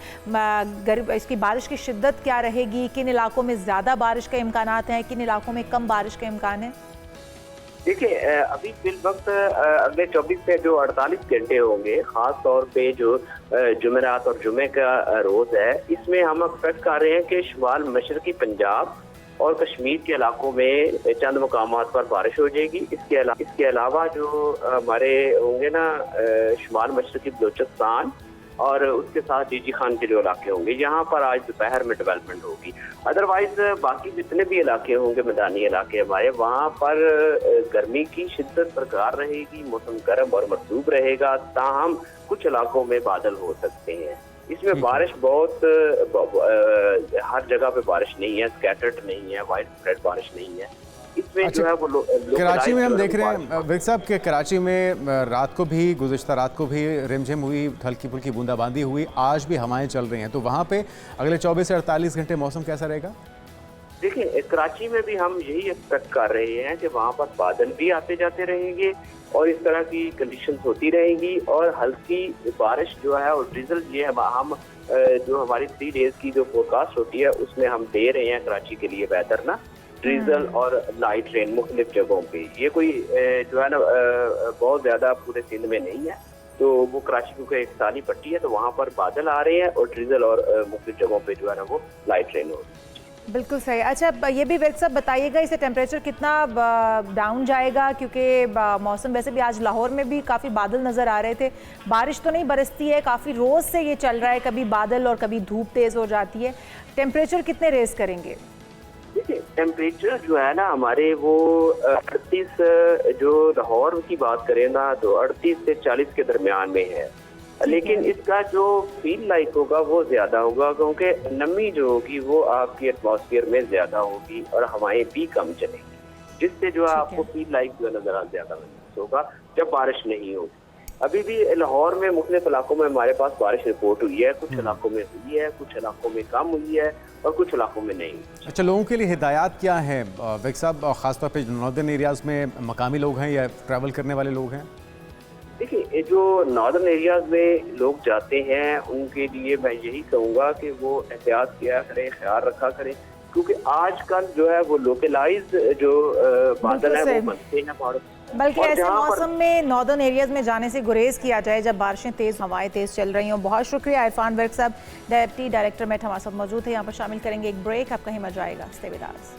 इसकी बारिश की शिद्दत क्या रहेगी? किन इलाकों में ज़्यादा बारिश के इम्कानात हैं, किन इलाकों में कम बारिश के इम्कान है? देखिए, अभी फिल वक्त अगले 24 से जो 48 घंटे होंगे, खास तौर पे जो जुमेरात और जुमे का रोज है, इसमें हम एक्सपेक्ट कर रहे हैं कि शुमाल मशरकी पंजाब और कश्मीर के इलाकों में चंद मकामात पर बारिश हो जाएगी। इसके अलावा जो हमारे होंगे ना शुमाल मशरकी बलूचिस्तान और उसके साथ जीजी खान के जो इलाके होंगे, यहाँ पर आज दोपहर में डेवलपमेंट होगी। अदरवाइज बाकी जितने भी इलाके होंगे, मैदानी इलाके हमारे, वहाँ पर गर्मी की शिद्दत बरकरार रहेगी, मौसम गर्म और मरतूब रहेगा। ताहम कुछ इलाकों में बादल हो सकते हैं। इसमें बारिश बहुत हर जगह पे बारिश नहीं है, स्कैटर्ड नहीं है, वाइड स्प्रेड बारिश नहीं है। इसमें जो है वो कराची में हम देख रहे हैं विक साहब के कराची में रात को भी, गुज़िश्ता रात को भी रिमझिम हुई, हल्की फुल्की बूंदाबांदी हुई, आज भी हवाएं चल रही हैं। तो वहाँ पे अगले 24 से 48 घंटे मौसम कैसा रहेगा? देखिए, कराची में भी हम यही एक्सपेक्ट कर रहे हैं कि वहाँ पर बादल भी आते जाते रहेंगे और इस तरह की कंडीशंस होती रहेंगी और हल्की बारिश जो है और ड्रिजल ये हम जो हमारी 3 डेज की जो फोरकास्ट होती है उसमें हम दे रहे हैं कराची के लिए बेहतर ना ड्रिजल और लाइट रेन मुख्तलिफ जगहों पे। ये कोई जो है ना बहुत ज्यादा पूरे सिंध में नहीं है, तो वो कराची क्योंकि एक साली पट्टी है तो वहाँ पर बादल आ रहे हैं और ड्रिजल और मुख्तलिफ जगहों पे जो है ना वो लाइट रेन हो रही है। बिल्कुल सही। अच्छा, ये भी वेद साहब बताइएगा, इसे टेम्परेचर कितना डाउन जाएगा? क्योंकि मौसम वैसे भी आज लाहौर में भी काफ़ी बादल नज़र आ रहे थे, बारिश तो नहीं बरसती है, काफ़ी रोज़ से ये चल रहा है, कभी बादल और कभी धूप तेज़ हो जाती है। टेम्परेचर कितने रेस करेंगे? देखिए, टेम्परेचर जो है ना हमारे वो 38, जो लाहौर की बात करें ना तो 38 से 40 के दरमियान में है, लेकिन इसका जो फील लाइक होगा वो ज्यादा होगा क्योंकि नमी जो होगी वो आपकी एटमॉस्फेयर में ज्यादा होगी और हवाएं भी कम चलेंगी, जिससे जो है आपको फील लाइक जो नजर ज्यादा महसूस होगा जब बारिश नहीं होगी। अभी भी लाहौर में मुख्तलिफ इलाकों में हमारे पास बारिश रिपोर्ट हुई है, कुछ इलाकों में हुई है, कुछ इलाकों में कम हुई है और कुछ इलाकों में नहीं। अच्छा, लोगों के लिए हिदायत क्या है वैक साहब, ख़ासतौर पे नॉर्दर्न एरियाज़ में मकामी लोग हैं या ट्रैवल करने वाले लोग हैं? देखिए, जो नॉर्दर्न एरियाज में लोग जाते हैं उनके लिए मैं यही कहूँगा कि वो एहतियात किया करें, ख्याल रखा करें, क्योंकि आजकल जो है वो लोकलाइज्ड जो बादल है वो बनते हैं पहाड़ों। बल्कि ऐसे मौसम में नॉर्दर्न एरियाज में जाने से गुरेज किया जाए जब बारिशें तेज़, हवाएं तेज़ चल रही हों। बहुत शुक्रिया इरफान वर्क साहब, डिप्टी डायरेक्टर मेट हमारे साथ मौजूद है। यहाँ पर शामिल करेंगे एक ब्रेक, आप कहीं मत जाएगा, स्टे विद अस।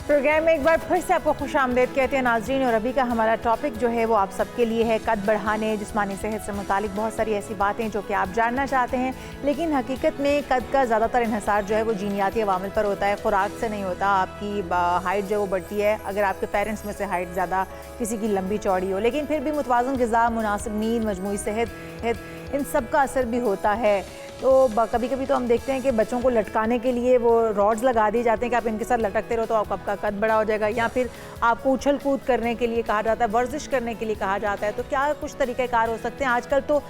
प्रोग्राम में एक बार फिर से आपको खुशामदीद कहते हैं नाज़रीन, और अभी का हमारा टॉपिक जो है वो आप सबके लिए है कद बढ़ाने, जिस्मानी सेहत से मुतालिक बहुत सारी ऐसी बातें जो कि आप जानना चाहते हैं, लेकिन हकीकत में कद का ज़्यादातर इन्हसार जो है वो जीनियाती अवामिल पर होता है, खुराक से नहीं होता। आपकी हाइट जो है वो बढ़ती है अगर आपके पेरेंट्स में से हाइट ज़्यादा किसी की लंबी चौड़ी हो, लेकिन फिर भी मुतवाज़न ग़िज़ा, मुनासिब नींद, मजमूई सेहत, इन सब का असर भी होता है। तो कभी कभी तो हम देखते हैं कि बच्चों को लटकाने के लिए वो रॉड्स लगा दिए जाते हैं कि आप इनके साथ लटकते रहो तो आपका कद बड़ा हो जाएगा, या फिर आपको उछल कूद करने के लिए कहा जाता है, वर्जिश करने के लिए कहा जाता है। तो क्या कुछ तरीक़ेकार हो सकते हैं? आजकल तो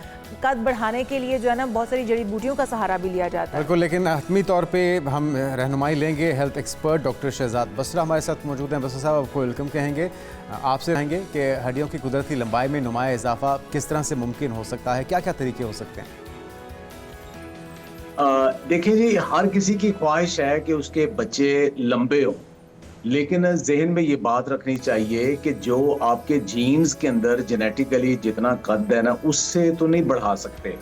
कद बढ़ाने के लिए जो है ना बहुत सारी जड़ी बूटियों का सहारा भी लिया जाता है। बिल्कुल, लेकिन हतमी तौर पे हम रहनुमाई लेंगे। Health expert doctor Shahzad Basra हमारे साथ मौजूद हैं। बसरा साहब, आपको वेलकम कहेंगे। आपसे कहेंगे कि हड्डियों की कुदरती लंबाई में नुमाया इजाफा किस तरह से मुमकिन हो सकता है, क्या क्या तरीके हो सकते हैं? देखिए जी, हर किसी की ख्वाहिश है कि उसके बच्चे लंबे हों, लेकिन जहन में ये बात रखनी चाहिए कि जो आपके जीन्स के अंदर जेनेटिकली जितना कद है ना, उससे तो नहीं बढ़ा सकते।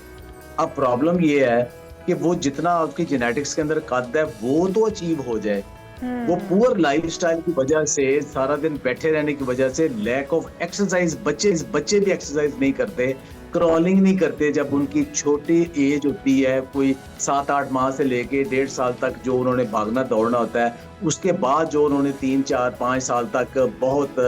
अब प्रॉब्लम ये है कि वो जितना आपकी जेनेटिक्स के अंदर कद है वो तो अचीव हो जाए, वो पुअर लाइफस्टाइल की वजह से, सारा दिन बैठे रहने की वजह से, लैक ऑफ एक्सरसाइज, बच्चे भी एक्सरसाइज नहीं करते, क्रॉलिंग नहीं करते। जब उनकी छोटी एज होती है, कोई 7-8 माह से लेके 1.5 साल तक जो उन्होंने भागना दौड़ना होता है, उसके बाद जो उन्होंने 3-4-5 साल तक बहुत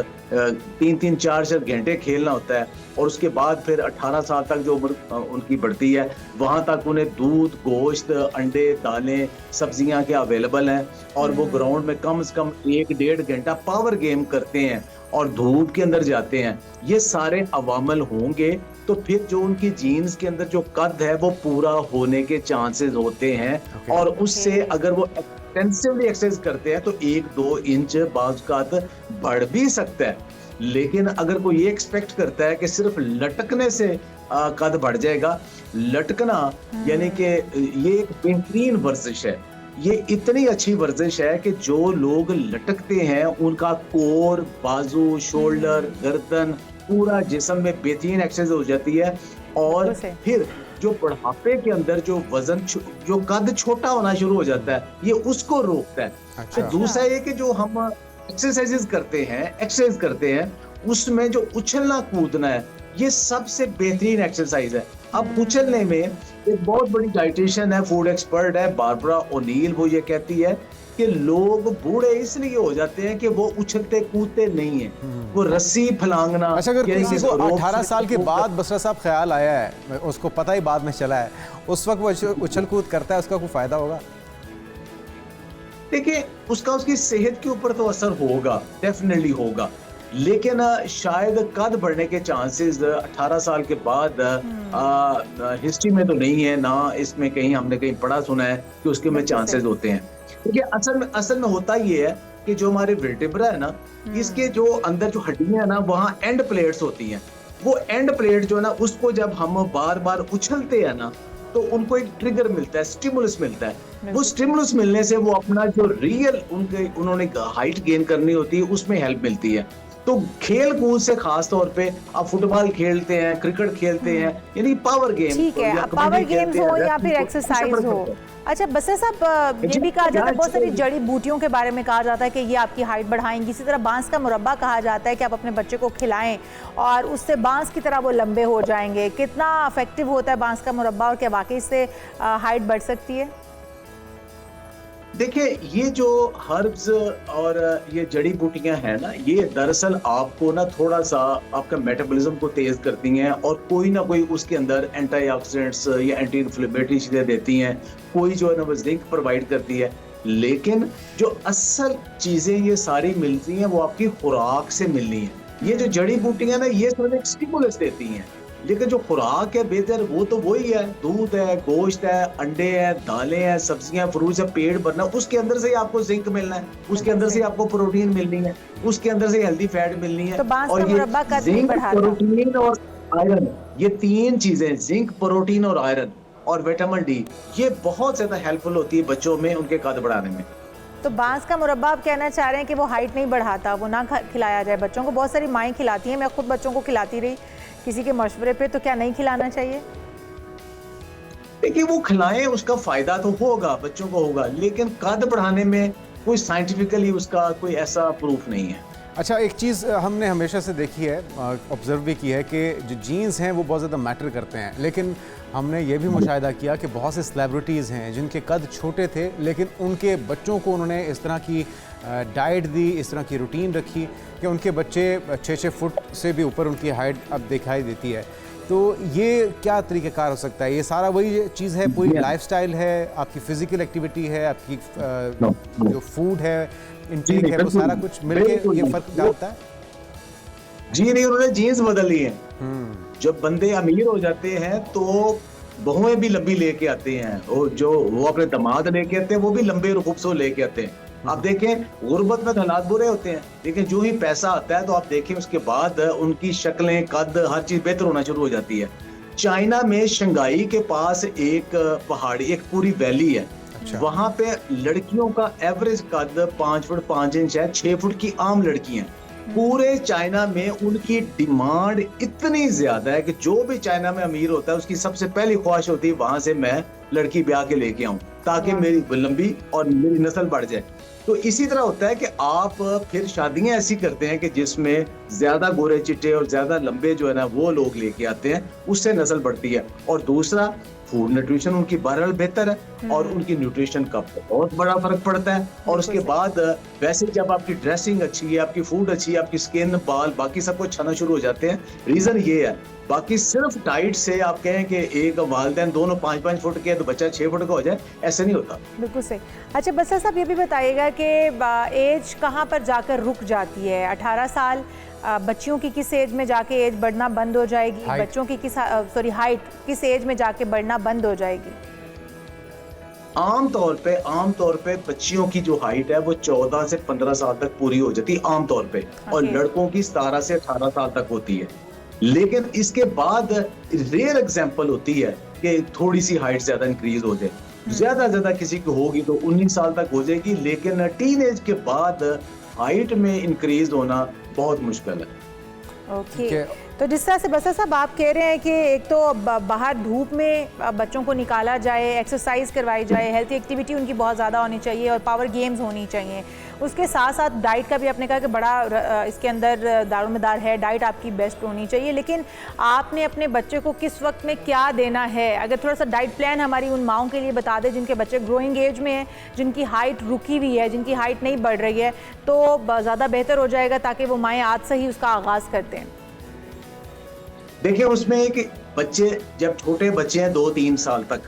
3-4 घंटे खेलना होता है, और उसके बाद फिर 18 साल तक जो उम्र उनकी बढ़ती है, वहाँ तक उन्हें दूध, गोश्त, अंडे, दालें, सब्जियाँ के अवेलेबल हैं, और वो ग्राउंड में कम से कम 1-1.5 घंटा पावर गेम करते हैं और धूप के अंदर जाते हैं। ये सारे अवामल होंगे तो फिर जो उनकी जीन्स के अंदर जो कद है वो पूरा होने के चांसेस होते हैं। और उससे अगर वो एक्सटेंसिवली एक्सरसाइज करते हैं तो 1-2 इंच बाज़ कद बढ़ भी सकता है। लेकिन अगर कोई ये एक्सपेक्ट करता है कि सिर्फ लटकने से कद बढ़ जाएगा, लटकना यानी कि ये एक बेहतरीन वर्जिश है, ये इतनी अच्छी वर्जिश है कि जो लोग लटकते हैं उनका कोर, बाजू, शोल्डर, गर्दन, पूरा जिस्म में बेहतरीन एक्सरसाइज हो जाती है। और फिर जो बुढ़ापे के अंदर जो वजन, जो कद छोटा होना शुरू हो जाता है, ये उसको रोकता है। अच्छा। तो दूसरा ये कि जो हम एक्सरसाइज करते हैं उसमें जो उछलना कूदना है, ये सबसे बेहतरीन एक्सरसाइज है। अब उछलने में एक बहुत बड़ी डाइटिशियन है, फूड एक्सपर्ट है, बारबरा ओनील, वो ये कहती है कि लोग बूढ़े इसलिए हो जाते हैं कि वो उछलते कूदते नहीं है, वो रस्सी फलांगना। अच्छा, अगर किसी को 18 साल के बाद बसरा साहब ख्याल आया है, उसको पता ही बाद में चला है, उस वक्त वो उछल कूद करता है, उसका कोई फायदा होगा? देखिए, उसका उसकी सेहत के ऊपर तो असर होगा, डेफिनेटली होगा, लेकिन शायद कद बढ़ने के चांसेस 18 साल के बाद हिस्ट्री में तो नहीं है, ना इसमें कहीं हमने कहीं पढ़ा सुना है कि उसके में चांसेस होते हैं। देखिए, असल में होता ये है कि जो हमारे वर्टेब्रा है ना, इसके जो अंदर जो हड्डियां है ना, वहाँ एंड प्लेट्स होती हैं। वो एंड प्लेट जो है ना, उसको जब हम बार बार उछलते हैं ना, तो उनको एक ट्रिगर मिलता है, स्टिमुलस मिलता है। वो स्टिमुलस मिलने से वो अपना जो रियल उन्होंने हाइट गेन करनी होती है, उसमें हेल्प मिलती है। तो खेल कूद से खास तौर पे आप फुटबॉल खेलते हैं, क्रिकेट खेलते हैं, यानी पावर गेम, ठीक है, पावर गेम्स हो या फिर एक्सरसाइज हो। अच्छा बसर साहब, ये भी कहा जाता है, बहुत सारी जड़ी बूटियों के बारे में कहा जाता है कि ये आपकी हाइट बढ़ाएंगी। इसी तरह बांस का मुरब्बा कहा जाता है कि आप अपने बच्चे को खिलाएं और उससे बांस की तरह वो लंबे हो जाएंगे। कितना इफेक्टिव होता है बांस का मुरब्बा, और क्या वाकई से हाइट बढ़ सकती है? देखिए, ये जो हर्ब्स और ये जड़ी बूटियां हैं ना, ये दरअसल आपको ना थोड़ा सा आपका मेटाबॉलिज्म को तेज करती हैं, और कोई ना कोई उसके अंदर एंटीऑक्सीडेंट्स या एंटी इन्फ्लेमेटरी चीजें देती हैं, कोई जो है ना वो जिंक प्रोवाइड करती है। लेकिन जो असल चीजें ये सारी मिलती हैं वो आपकी खुराक से मिलनी है। ये जो जड़ी बूटियां ना, ये सिर्फ एक स्टिमुलस देती हैं, लेकिन जो खुराक है बेहतर वो तो वही है, दूध है, गोश्त है, अंडे हैं, दालें हैं, सब्जियां, फ्रूट्स है, पेट भरना, उसके अंदर से आपको जिंक मिलना है, उसके अंदर से आपको प्रोटीन मिलनी है, उसके अंदर से हेल्दी फैट मिलनी है। तो बांस और का मुरब्बा कद नहीं जिंक, बढ़ाता। प्रोटीन और आयरन, ये 3 चीजें, जिंक, प्रोटीन और आयरन और विटामिन डी, ये बहुत ज्यादा हेल्पफुल होती है बच्चों में उनके कद बढ़ाने में। तो बांस का मुरब्बा आप कहना चाह रहे हैं कि वो हाइट नहीं बढ़ाता, वो ना खिलाया जाए बच्चों को? बहुत सारी माएँ खिलाती हैं, मैं खुद बच्चों को खिलाती रही किसी के मशवरे पे, तो क्या नहीं खिलाना चाहिए? देखिए वो खिलाएं, उसका फायदा तो होगा, बच्चों को होगा, लेकिन कद बढ़ाने में कोई साइंटिफिकली उसका कोई ऐसा प्रूफ नहीं है। अच्छा, एक चीज़ हमने हमेशा से देखी है, ऑब्जर्व भी की है कि जो जीन्स हैं वो बहुत ज़्यादा मैटर करते हैं, लेकिन हमने ये भी मुशाहिदा किया कि बहुत से सेलिब्रिटीज़ हैं जिनके कद छोटे थे, लेकिन उनके बच्चों को उन्होंने इस तरह की डाइट दी, इस तरह की रूटीन रखी कि उनके बच्चे 6-6 फुट से भी ऊपर उनकी हाइट अब दिखाई देती है। तो ये क्या तरीक़ाकार हो सकता है? ये सारा वही चीज़ है, पूरी लाइफस्टाइल है, आपकी फ़िज़िकल एक्टिविटी है, आपकी जो फूड है, इंटेक है, वो सारा कुछ मिलके ये फ़र्क डालता है? जी नहीं, उन्होंने जीन्स बदल ली है। जब बंदे अमीर हो जाते हैं तो बहुएं भी लंबी लेके आते हैं, और जो वो अपने दामाद लेके आते हैं वो भी लंबे और खूबसूरत लेके आते हैं। आप देखें गुर्बत में हालात बुरे होते हैं, लेकिन जो ही पैसा आता है तो आप देखें उसके बाद उनकी शक्लें, कद, हर चीज बेहतर होना शुरू हो जाती है। चाइना में शंघाई के पास एक पहाड़ी, एक पूरी वैली है। अच्छा। वहां पे लड़कियों का एवरेज कद 5 फुट 5 इंच है, 6 फुट की आम लड़कियां। पूरे चाइना में उनकी डिमांड इतनी ज्यादा है कि जो भी चाइना में अमीर होता है उसकी सबसे पहली ख्वाहिश होती है वहां से मैं लड़की ब्याह के लेके आऊं ताकि मेरी लंबी और मेरी नस्ल बढ़ जाए। तो इसी तरह होता है कि आप फिर शादियां ऐसी करते हैं कि जिसमें ज्यादा गोरे चिट्टे और ज्यादा लंबे जो है ना वो लोग लेके आते हैं, उससे नस्ल बढ़ती है। और दूसरा, फूड न्यूट्रिशन उनकी बहरहाल बेहतर है और उनकी न्यूट्रिशन का बहुत बड़ा फर्क पड़ता है। और उसके बाद वैसे जब आपकी ड्रेसिंग अच्छी है, आपकी फूड अच्छी है, आपकी स्किन, बाल, बाकी सब कुछ छाना शुरू हो जाते हैं। रीजन ये है, बाकी सिर्फ डाइट से आप कहें कि एक वालिदैन दोनों 5-5 फुट के तो बच्चा 6 फुट का हो जाए, ऐसा नहीं होता। बिल्कुल सही। अच्छा बसर साहब, ये भी बताइएगा कि एज कहाँ पर जाकर रुक जाती है? 18 साल बच्चियों की किस एज में जाके एज बढ़ना बंद हो जाएगी? बच्चों की हाइट किस एज में जाके बढ़ना बंद हो जाएगी? आमतौर पे बच्चियों की जो हाइट है वो 14 से 15 साल तक पूरी हो जाती है आमतौर पे, और लड़कों की 17 से 18 साल तक होती है। लेकिन इसके बाद रेयर एग्जांपल होती है कि थोड़ी सी हाइट ज्यादा इंक्रीज हो जाए, ज्यादा किसी की होगी तो 19 साल तक हो जाएगी, लेकिन टीन एज के बाद हाइट में इंक्रीज होना बहुत मुश्किल है। ओके। तो जिस तरह से बसर साहब आप कह रहे हैं कि एक तो बाहर धूप में बच्चों को निकाला जाए, एक्सरसाइज करवाई जाए, हेल्थी एक्टिविटी उनकी बहुत ज़्यादा होनी चाहिए और पावर गेम्स होनी चाहिए, उसके साथ साथ डाइट का भी आपने कहा कि बड़ा इसके अंदर दारोमदार है, डाइट आपकी बेस्ट होनी चाहिए। लेकिन आपने अपने बच्चे को किस वक्त में क्या देना है, अगर थोड़ा सा डाइट प्लान हमारी उन माओं के लिए बता दें जिनके बच्चे ग्रोइंग एज में हैं, जिनकी हाइट रुकी हुई है, जिनकी हाइट नहीं बढ़ रही है, तो ज़्यादा बेहतर हो जाएगा ताकि वो माएँ आज से ही उसका आगाज़ करते हैं। देखिए उसमें एक बच्चे जब छोटे बच्चे हैं 2-3 साल तक,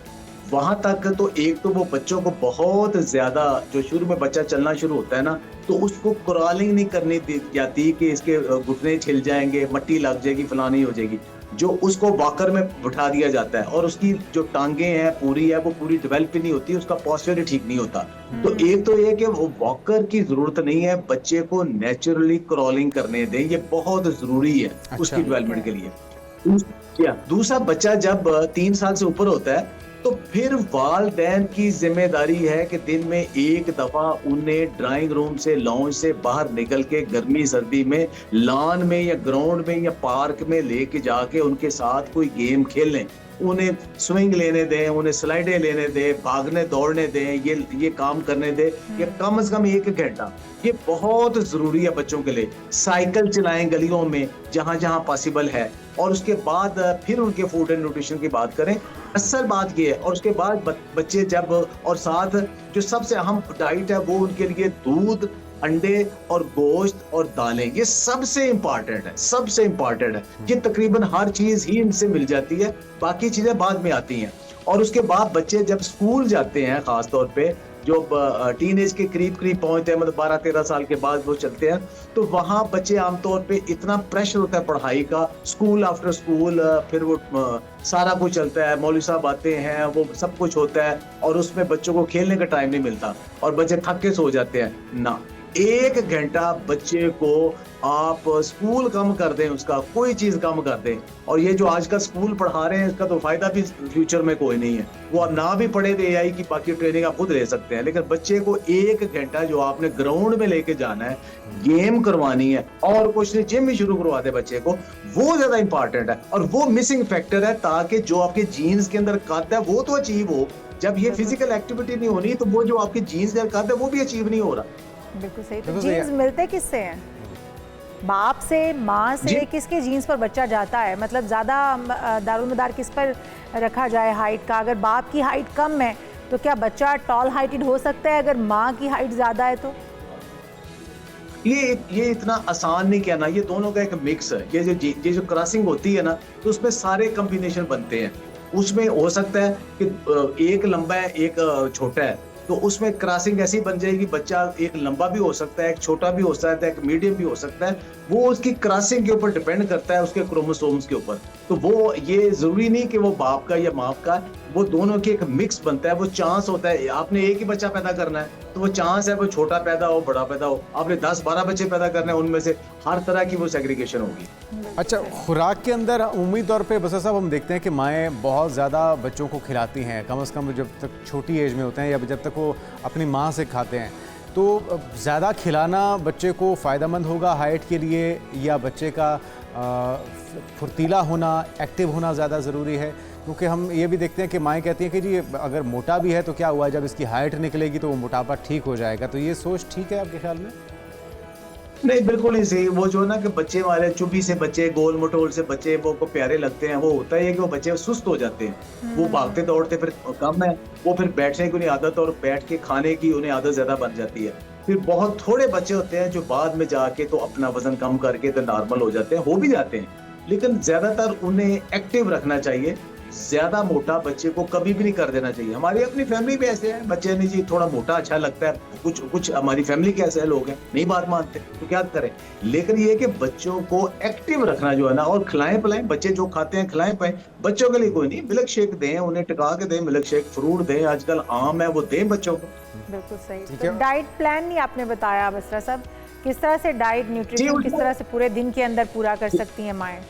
वहां तक तो एक तो वो बच्चों को बहुत ज्यादा, जो शुरू में बच्चा चलना शुरू होता है ना, तो उसको क्रॉलिंग नहीं करनी दी जाती कि इसके घुटने छिल जाएंगे, मट्टी लग जाएगी, फलानी हो जाएगी। जो उसको वॉकर में बिठा दिया जाता है और उसकी जो टांगे हैं पूरी है वो पूरी डेवलप ही नहीं होती, उसका पोस्चर ही ठीक नहीं होता। तो एक तो ये कि वो वॉकर की जरूरत नहीं है, बच्चे को नेचुरली क्रॉलिंग करने दें, ये बहुत जरूरी है उसकी डेवलपमेंट के लिए। दूसरा, बच्चा जब 3 साल से ऊपर होता है तो फिर वालिदैन की जिम्मेदारी है कि दिन में एक दफा उन्हें ड्राइंग रूम से, लॉन्ज से बाहर निकल के गर्मी सर्दी में लॉन में या ग्राउंड में या पार्क में लेके जाके उनके साथ कोई गेम खेलें, उन्हें स्विंग लेने दें, उन्हें स्लाइडें लेने दें, भागने दौड़ने दें, ये काम करने दें, ये कम से कम 1 घंटा, ये बहुत जरूरी है बच्चों के लिए। साइकिल चलाएं गलियों में जहां जहां पॉसिबल है, और उसके बाद फिर उनके फूड एंड न्यूट्रिशन की बात करें। असल बात ये है, और उसके बाद बच्चे जब, और साथ जो सबसे अहम डाइट है वो उनके लिए दूध, अंडे और गोश्त और दालें, ये सबसे इंपॉर्टेंट है, सबसे इंपॉर्टेंट है। ये तकरीबन हर चीज ही इनसे मिल जाती है, बाकी चीजें बाद में आती हैं। और उसके बाद बच्चे जब स्कूल जाते हैं खास तौर पे, जो टीनेज के करीब करीब पहुंचते हैं, मतलब 12-13 साल के बाद वो चलते हैं, तो वहाँ बच्चे आमतौर पे इतना प्रेशर होता है पढ़ाई का, स्कूल आफ्टर स्कूल, फिर वो सारा कुछ चलता है, मौलवी साहब आते हैं, वो सब कुछ होता है, और उसमें बच्चों को खेलने का टाइम नहीं मिलता और बच्चे थक के सो जाते हैं ना। 1 घंटा बच्चे को आप स्कूल कम कर दें, उसका कोई चीज कम कर दें, और ये जो आजकल स्कूल पढ़ा रहे हैं इसका तो फायदा भी फ्यूचर में कोई नहीं है। वो अब ना भी पढ़े तो एआई की बाकी ट्रेनिंग आप खुद ले सकते हैं, लेकिन बच्चे को 1 घंटा जो आपने ग्राउंड में लेके जाना है, गेम करवानी है और कुछ नहीं, जिम भी शुरू करवा दे बच्चे को, वो ज्यादा इंपॉर्टेंट है और वो मिसिंग फैक्टर है, ताकि जो आपके जीन्स के अंदर कद है वो तो अचीव हो। जब ये फिजिकल एक्टिविटी नहीं होनी तो वो जो आपके जीन्स के अंदर कद है वो भी अचीव नहीं हो रहा। बिल्कुल सही। तो जीन्स मिलते किससे हैं? बाप से, माँ से, किसके जीन्स पर बच्चा जाता है? मतलब ज़्यादा दारोमदार किस पर रखा जाए हाइट का? अगर बाप की हाइट कम है तो क्या बच्चा टॉल हाइटेड हो सकता है अगर माँ की हाइट ज़्यादा है तो? ये इतना आसान नहीं कहना, ये दोनों का एक मिक्स है। ये जो क्रॉसिंग होती है ना, तो उसमें सारे कॉम्बिनेशन बनते हैं। उसमें हो सकता है कि एक लंबा है एक छोटा है, तो उसमें क्रॉसिंग ऐसी बन जाएगी, बच्चा एक लंबा भी हो सकता है, एक छोटा भी हो सकता है, एक मीडियम भी हो सकता है। वो उसकी क्रॉसिंग के ऊपर डिपेंड करता है, उसके क्रोमोसोम्स के ऊपर। तो वो ये जरूरी नहीं कि वो बाप का या माँ का, वो दोनों की एक मिक्स बनता है। वो चांस होता है, आपने एक ही बच्चा पैदा करना है तो वो चांस है वो छोटा पैदा हो बड़ा पैदा हो। आपने 10-12 बच्चे पैदा करने हैं, उनमें से हर तरह की वो सेग्रीगेशन होगी। अच्छा, खुराक के अंदर उम्मीदी तौर पे बसर साहब हम देखते हैं कि माएँ बहुत ज़्यादा बच्चों को खिलाती हैं, कम से कम जब तक छोटी एज में होते हैं या जब तक वो अपनी माँ से खाते हैं। तो ज़्यादा खिलाना बच्चे को फ़ायदेमंद होगा हाइट के लिए, या बच्चे का फुर्तीला होना, एक्टिव होना ज़्यादा ज़रूरी है? क्योंकि हम ये भी देखते हैं कि माएँ कहती हैं कि जी अगर मोटा भी है तो क्या हुआ, जब इसकी हाइट निकलेगी तो वो मोटापा ठीक हो जाएगा। तो ये सोच ठीक है आपके ख्याल में? नहीं, बिल्कुल नहीं सही। वो जो ना कि बच्चे वाले चुभी से बच्चे, गोल मटोल से बच्चे वो को प्यारे लगते हैं, वो होता है कि वो बच्चे सुस्त हो जाते हैं, वो भागते दौड़ते फिर कम है, वो फिर बैठने की उन्हें आदत और बैठ के खाने की उन्हें आदत ज्यादा बन जाती है। फिर बहुत थोड़े बच्चे होते हैं जो बाद में जाके तो अपना वजन कम करके तो नॉर्मल हो जाते हैं, हो भी जाते हैं, लेकिन ज्यादातर उन्हें एक्टिव रखना चाहिए। ज्यादा मोटा बच्चे को कभी भी नहीं कर देना चाहिए। हमारी अपनी फैमिली भी ऐसे है, बच्चे नहीं जी थोड़ा मोटा अच्छा लगता है, कुछ हमारी फैमिली के ऐसे लोग हैं नहीं बात मानते, तो क्या करें। लेकिन ये कि बच्चों को एक्टिव रखना जो है ना, और खिलाएं पिलाएं, बच्चे जो खाते हैं खिलाएं पाएं। बच्चों के लिए कोई नहीं, मिल्क शेक दें, उन्हें टिका के दें, मिल्क शेक, फ्रूट दें, आजकल आम है वो दें बच्चों को। बिल्कुल सही। तो डाइट प्लान नहीं आपने बताया बसरा साहब, किस तरह से डाइट न्यूट्रिशन किस तरह से पूरे दिन के अंदर पूरा कर सकती हैं माएँ?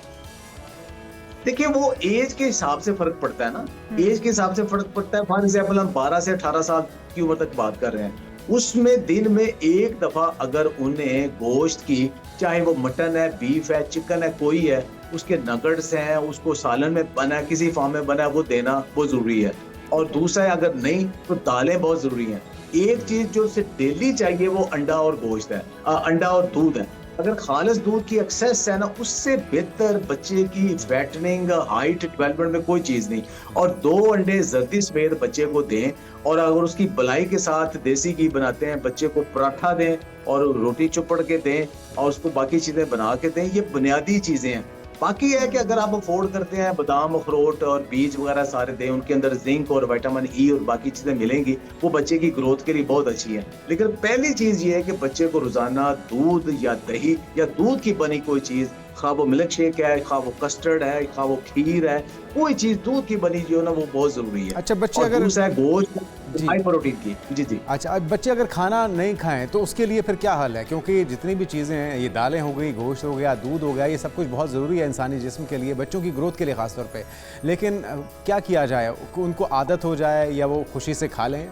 देखिए, वो एज के हिसाब से फर्क पड़ता है ना, एज के हिसाब से फर्क पड़ता है। फॉर एग्जाम्पल हम 12 से 18 साल की उम्र तक बात कर रहे हैं, उसमें दिन में एक दफा अगर उन्हें गोश्त की, चाहे वो मटन है, बीफ है, चिकन है, कोई है, उसके नगट्स हैं, उसको सालन में बना है, किसी फॉर्म में बना है, वो देना वो जरूरी है। और दूसरा है अगर नहीं तो दालें बहुत जरूरी हैं। एक चीज जो उसे डेली चाहिए वो अंडा और गोश्त है, अंडा और दूध है। अगर खालिस दूध की एक्सेस है ना, उससे बेहतर बच्चे की फैटनिंग, हाइट डेवलपमेंट में कोई चीज नहीं। और 2 अंडे जर्दी समेत बच्चे को दें, और अगर उसकी बलाई के साथ देसी घी बनाते हैं, बच्चे को पराठा दें और रोटी चुपड़ के दें और उसको बाकी चीजें बना के दें। ये बुनियादी चीजें हैं। बाकी है कि अगर आप अफोर्ड करते हैं, बादाम, अखरोट और बीज वगैरह सारे दें, उनके अंदर जिंक और विटामिन ई और बाकी चीजें मिलेंगी, वो बच्चे की ग्रोथ के लिए बहुत अच्छी है। लेकिन पहली चीज ये है कि बच्चे को रोजाना दूध या दही या दूध की बनी कोई चीज, खा वो मिल्क शेक है, खा वो कस्टर्ड है, खा वो खीर है, कोई चीज दूध की बनी जो है ना वो बहुत जरूरी है। अच्छा, बच्चे अगर दूसरा है गोश्त, हाई प्रोटीन की। जी। अच्छा, अब बच्चे अगर खाना नहीं खाएं तो उसके लिए फिर क्या हल है? क्योंकि जितनी भी चीज़ें हैं, ये दालें हो गई, गोश्त हो गया, दूध हो गया, ये सब कुछ बहुत ज़रूरी है इंसानी जिस्म के लिए, बच्चों की ग्रोथ के लिए ख़ास तौर पे। लेकिन क्या किया जाए, उनको आदत हो जाए या वो खुशी से खा लें?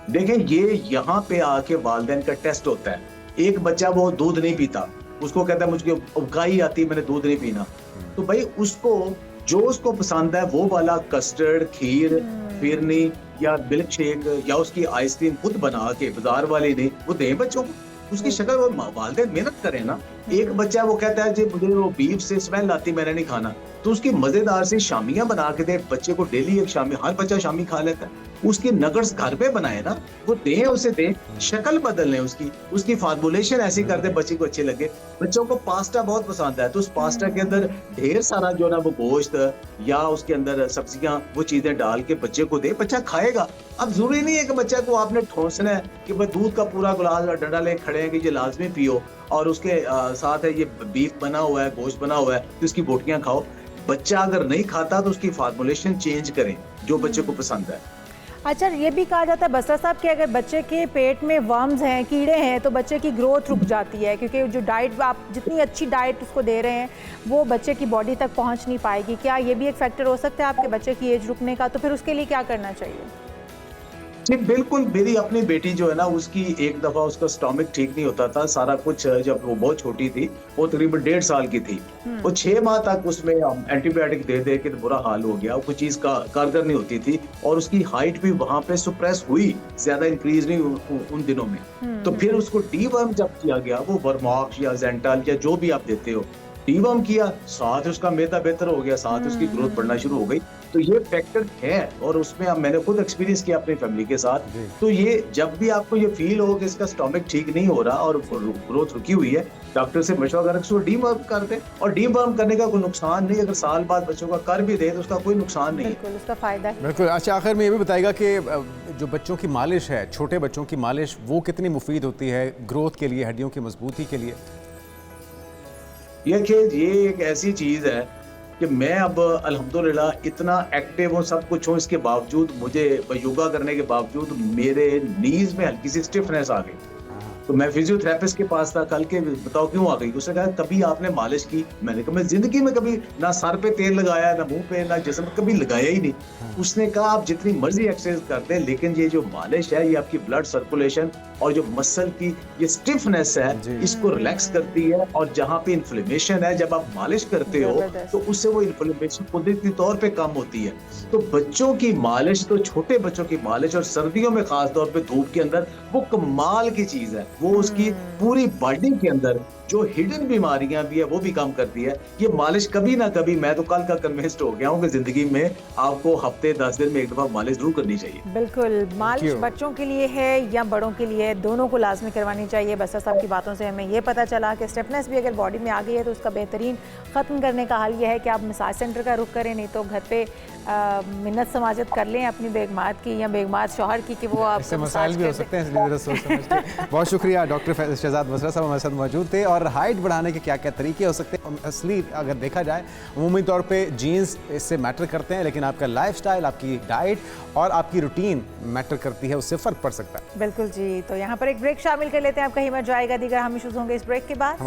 देखें, ये यहाँ पे आके वालिदैन का टेस्ट होता है। एक बच्चा वो दूध नहीं पीता, उसको कहता है मुझे उबकाई आती है, मैंने दूध नहीं पीना, तो भाई उसको जो उसको पसंद है वो वाला कस्टर्ड, खीर, फिरनी या मिल्क शेक या उसकी आइसक्रीम खुद बना के, बाजार वाले नहीं, वो दें बच्चों को। उसकी शक्ल वो वालिदैन मेहनत करें ना। एक बच्चा वो कहता है जी मुझे वो बीफ से स्मेल आती, मैंने नहीं खाना, तो उसकी मजेदार सी शामियां बना के दे बच्चे को। डेली एक शामी, हर बच्चा शामी खा लेता है, उसकी नगर्स घर पे बनाए ना, वो दें, उसे दें, शक्ल बदल लें उसकी फार्मूलेशन ऐसी कर दे बच्चे को अच्छे लगे। बच्चों को पास्ता बहुत पसंद है, तो उस पास्ता के अंदर ढेर सारा जो ना वो गोश्त या उसके अंदर सब्जियां, वो चीजें डाल के बच्चे को दे, बच्चा खाएगा। अब जरूरी नहीं है कि बच्चा को आपने ठोंसना है कि भाई दूध का पूरा गिलास और डंडा ले खड़े हैं कि ये लाजमी पियो, और उसके साथ है ये बीफ बना हुआ है, गोश्त बना हुआ है, तो इसकी बोटियां खाओ। बच्चा अगर नहीं खाता तो उसकी फार्मूलेशन चेंज करें जो बच्चे को पसंद है। अच्छा, ये भी कहा जाता है बसरा साहब कि अगर बच्चे के पेट में वर्म्स हैं, कीड़े हैं, तो बच्चे की ग्रोथ रुक जाती है, क्योंकि जो डाइट आप जितनी अच्छी डाइट उसको दे रहे हैं वो बच्चे की बॉडी तक पहुंच नहीं पाएगी। क्या ये भी एक फैक्टर हो सकता है आपके बच्चे की एज रुकने का? तो फिर उसके लिए क्या करना चाहिए? जी बिल्कुल, मेरी अपनी बेटी जो है ना, उसकी एक दफा उसका स्टोमक ठीक नहीं होता था, सारा कुछ, जब वो बहुत छोटी थी, वो तकरीबन 1.5 साल की थी, वो 6 माह तक उसमें एंटीबायोटिक दे दे के बुरा हाल हो गया, कोई चीज का कारगर नहीं होती थी, और उसकी हाइट भी वहां पे सुप्रेस हुई, ज्यादा इंक्रीज नहीं उन दिनों में। तो फिर उसको डीवर्म जब किया गया, वो वर्मॉक्स या जेंटल या जो भी आप देते हो, डीवर्म किया, साथ उसका मैदा बेहतर हो गया, साथ उसकी ग्रोथ बढ़ना शुरू हो गई। तो ये फैक्टर है, और उसमें अब मैंने खुद एक्सपीरियंस किया अपनी फैमिली के साथ। तो ये जब भी आपको ये फील हो कि इसका स्टोमक ठीक नहीं हो रहा और ग्रोथ रुकी हुई है, डॉक्टर से मशवरा करके उसको डीवर्म कर दे, और डीवर्म करने का कोई नुकसान नहीं, अगर साल बाद बच्चों का कर भी दे तो उसका कोई नुकसान नहीं है। बिल्कुल, उसका फायदा है। बिल्कुल। अच्छा, आखिर में ये भी बताएगा कि जो बच्चों की मालिश है, छोटे बच्चों की मालिश, वो कितनी मुफीद होती है ग्रोथ के लिए, हड्डियों की मजबूती के लिए? ये एक ऐसी चीज है कि मैं अब अल्हम्दुलिल्लाह इतना एक्टिव हूँ, सब कुछ हूँ, इसके बावजूद मुझे योगा करने के बावजूद मेरे नीज में हल्की सी स्टिफनेस आ गई। तो मैं फिजियोथेरेपिस्ट के पास था, कल के बताओ क्यों आ गई? उसने कहा कभी आपने मालिश की? मैंने कहा मैं जिंदगी में कभी ना सर पे तेल लगाया, ना मुंह पे, ना जिस्म पे, कभी लगाया ही नहीं। उसने कहा आप जितनी मर्जी एक्सरसाइज करते हैं, लेकिन ये जो मालिश है ये आपकी ब्लड सर्कुलेशन और जो मसल की ये स्टिफनेस है इसको रिलैक्स करती है, और जहाँ पे इन्फ्लेमेशन है, जब आप मालिश करते हो तो उससे वो इन्फ्लेमेशन कुदरती तौर पे कम होती है। तो बच्चों की मालिश, तो छोटे बच्चों की मालिश, और सर्दियों में खास तौर पे धूप के अंदर, वो कमाल की चीज है। वो उसकी पूरी बॉडी के अंदर जो हिडन बीमारियां भी है वो भी कम करती है। ये मालिश कभी ना कभी, मैं तो कल का कन्विंस्ड हो गया हूँ कि जिंदगी में आपको हफ्ते 10 दिन में एक दफा मालिश जरूर करनी चाहिए। बिल्कुल, मालिश बच्चों के लिए है या बड़ों के लिए, दोनों को लाजमी करवानी चाहिए। बसरा साहब की बातों से हमें ये पता चला कि स्टिफनेस भी अगर बॉडी में आ गई है तो उसका बेहतरीन ख़त्म करने का हल यह है कि आप मसाज सेंटर का रुख करें, नहीं तो घर पे मिन्नत समाजत कर लें अपनी बेगमात की या बेगमात शौहर की, कि वो आपसे मसाइल भी हो सकते हैं, इसलिए सोच समझ के। बहुत शुक्रिया डॉक्टर शहजाद बसरा साहब हमारे साथ मौजूद थे। और हाइट बढ़ाने के क्या क्या तरीके हो सकते हैं, असली अगर देखा जाए अमूमी तौर पे जीन्स इससे मैटर करते हैं, लेकिन आपका लाइफस्टाइल, आपकी डाइट और आपकी रूटीन मैटर करती है, उससे फ़र्क पड़ सकता है। बिल्कुल जी। तो यहाँ पर एक ब्रेक शामिल कर लेते हैं, आप कहीं मत जाएगा, दीगर हम इशूज़ होंगे इस ब्रेक के बाद।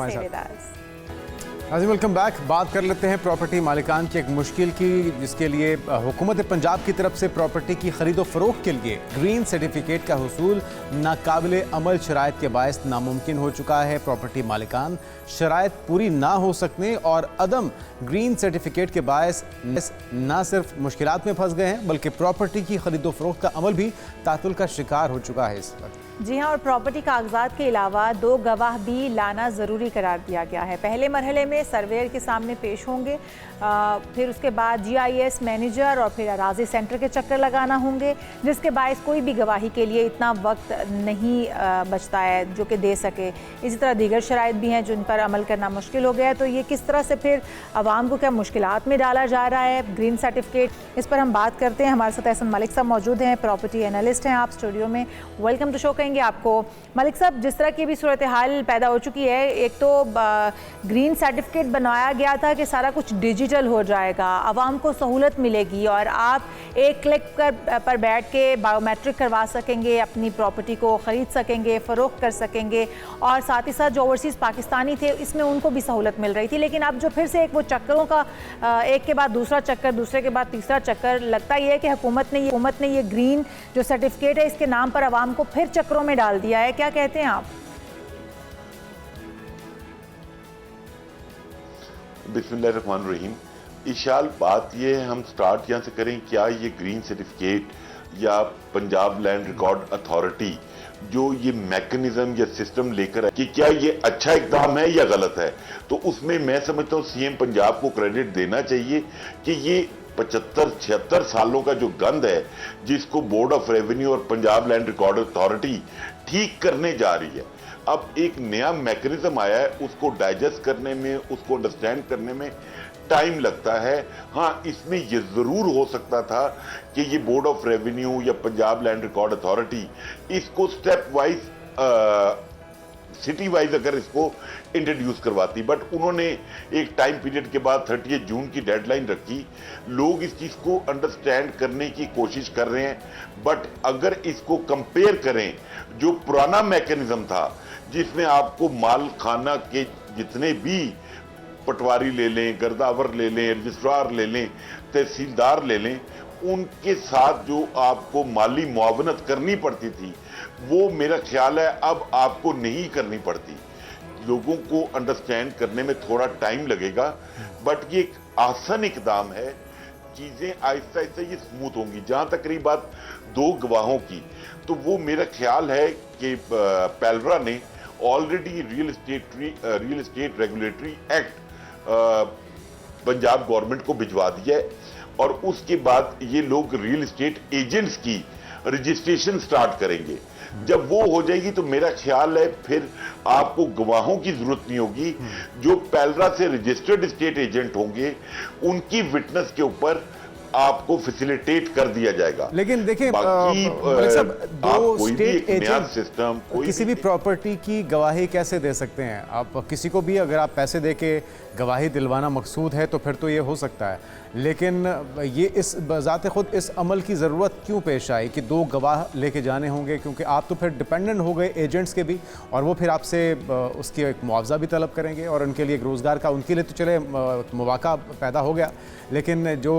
Welcome back. बात कर लेते हैं प्रॉपर्टी मालिकान की एक मुश्किल की, जिसके लिए हुकूमत पंजाब की तरफ से प्रॉपर्टी की खरीदो फरोख्त के लिए ग्रीन सर्टिफिकेट का हुसूल नाकाबिल अमल शराइत के बायस नामुमकिन हो चुका है। प्रॉपर्टी मालिकान शराइत पूरी ना हो सकने और अदम ग्रीन सर्टिफिकेट के बायस न सिर्फ मुश्किलात में फंस गए हैं, बल्कि प्रॉपर्टी की खरीदो फरोख्त का अमल भी तातुल का शिकार हो चुका है इस वक्त। जी हाँ, और प्रॉपर्टी कागजात के अलावा 2 गवाह भी लाना ज़रूरी करार दिया गया है। पहले मरहले में सर्वेयर के सामने पेश होंगे, फिर उसके बाद GIS मैनेजर और फिर अराजी सेंटर के चक्कर लगाना होंगे, जिसके बायस कोई भी गवाही के लिए इतना वक्त नहीं बचता है जो कि दे सके। इसी तरह दीगर शराइत भी हैं जिन पर अमल करना मुश्किल हो गया है। तो ये किस तरह से फिर आवाम को क्या मुश्किलात में डाला जा रहा है ग्रीन सर्टिफिकेट, इस पर हम बात करते हैं। हमारे साथ एहसन मलिक साहब मौजूद हैं, प्रॉपर्टी एनालिस्ट हैं आप स्टूडियो में। वेलकम टू शो कहेंगे आपको। मलिक साहब, जिस तरह की भी सूरत हाल पैदा हो चुकी है, एक तो ग्रीन सर्टिफिकेट बनाया गया था कि सारा कुछ डिजिटल हो जाएगा, आवाम को सहूलत मिलेगी और आप एक क्लिक पर बैठ के बायोमेट्रिक करवा सकेंगे, अपनी प्रॉपर्टी को ख़रीद सकेंगे, फ़रोख्त कर सकेंगे, और साथ ही साथ जो ओवरसीज़ पाकिस्तानी थे इसमें उनको भी सहूलत मिल रही थी। लेकिन अब जो फिर से एक वो चक्करों का एक के बाद दूसरा चक्कर, दूसरे के बाद तीसरा चक्कर, लगता ये है कि हुकूमत ने ये ग्रीन जो सर्टिफिकेट है इसके नाम पर आवाम को फिर चक्करों में डाल दिया है। क्या कहते हैं आप? बिस्मिल्लाहिर्रहमानिर्रहीम। इशाल बात ये है, हम स्टार्ट यहाँ से करें, क्या ये ग्रीन सर्टिफिकेट या पंजाब लैंड रिकॉर्ड अथॉरिटी जो ये मैकेनिज्म या सिस्टम लेकर है कि क्या ये अच्छा इकदाम है या गलत है? तो उसमें मैं समझता हूँ CM पंजाब को क्रेडिट देना चाहिए कि ये 75-76 सालों का जो गंद है, जिसको बोर्ड ऑफ रेवेन्यू और पंजाब लैंड रिकॉर्ड अथॉरिटी ठीक करने जा रही है। अब एक नया मैकेनिज्म आया है, उसको डाइजेस्ट करने में, उसको अंडरस्टैंड करने में टाइम लगता है। हाँ, इसमें ये जरूर हो सकता था कि ये बोर्ड ऑफ रेवेन्यू या पंजाब लैंड रिकॉर्ड अथॉरिटी इसको स्टेप वाइज सिटी वाइज अगर इसको इंट्रोड्यूस करवाती, बट उन्होंने एक टाइम पीरियड के बाद 30 जून की डेडलाइन रखी। लोग इस चीज को अंडरस्टैंड करने की कोशिश कर रहे हैं, बट अगर इसको कंपेयर करें जो पुराना मैकेनिज्म था जिसमें आपको माल खाना के जितने भी पटवारी ले लें, गर्दावर ले लें, रजिस्ट्रार ले लें, तहसीलदार ले लें, उनके साथ जो आपको माली मुआवनत करनी पड़ती थी, वो मेरा ख्याल है अब आपको नहीं करनी पड़ती। लोगों को अंडरस्टैंड करने में थोड़ा टाइम लगेगा, बट ये एक आसान इकदाम है। चीजें आहिस्ता आहिस्ता ये स्मूथ होंगी। जहां तक रही बात 2 गवाहों की, तो वो मेरा ख्याल है कि पेलरा ने already real estate regulatory act Punjab government को भिजवा दिया है, और उसके बाद ये लोग रियल एस्टेट एजेंट्स की रजिस्ट्रेशन स्टार्ट करेंगे। जब वो हो जाएगी तो मेरा ख्याल है फिर आपको गवाहों की जरूरत नहीं होगी। जो पेलरा से रजिस्टर्ड स्टेट एजेंट होंगे, उनकी विटनेस के ऊपर आपको फैसिलिटेट कर दिया जाएगा। लेकिन देखिए दो स्टेट एजेंट सिस्टम किसी भी प्रॉपर्टी की गवाही कैसे दे सकते हैं? आप किसी को भी अगर आप पैसे दे के गवाही दिलवाना मकसूद है तो फिर तो ये हो सकता है, लेकिन ये इस बजाते खुद इस अमल की ज़रूरत क्यों पेश आई कि 2 गवाह लेके जाने होंगे? क्योंकि आप तो फिर डिपेंडेंट हो गए एजेंट्स के भी, और वो फिर आपसे उसकी एक मुआवजा भी तलब करेंगे, और उनके लिए एक रोज़गार का उनके लिए तो चले मौका पैदा हो गया, लेकिन जो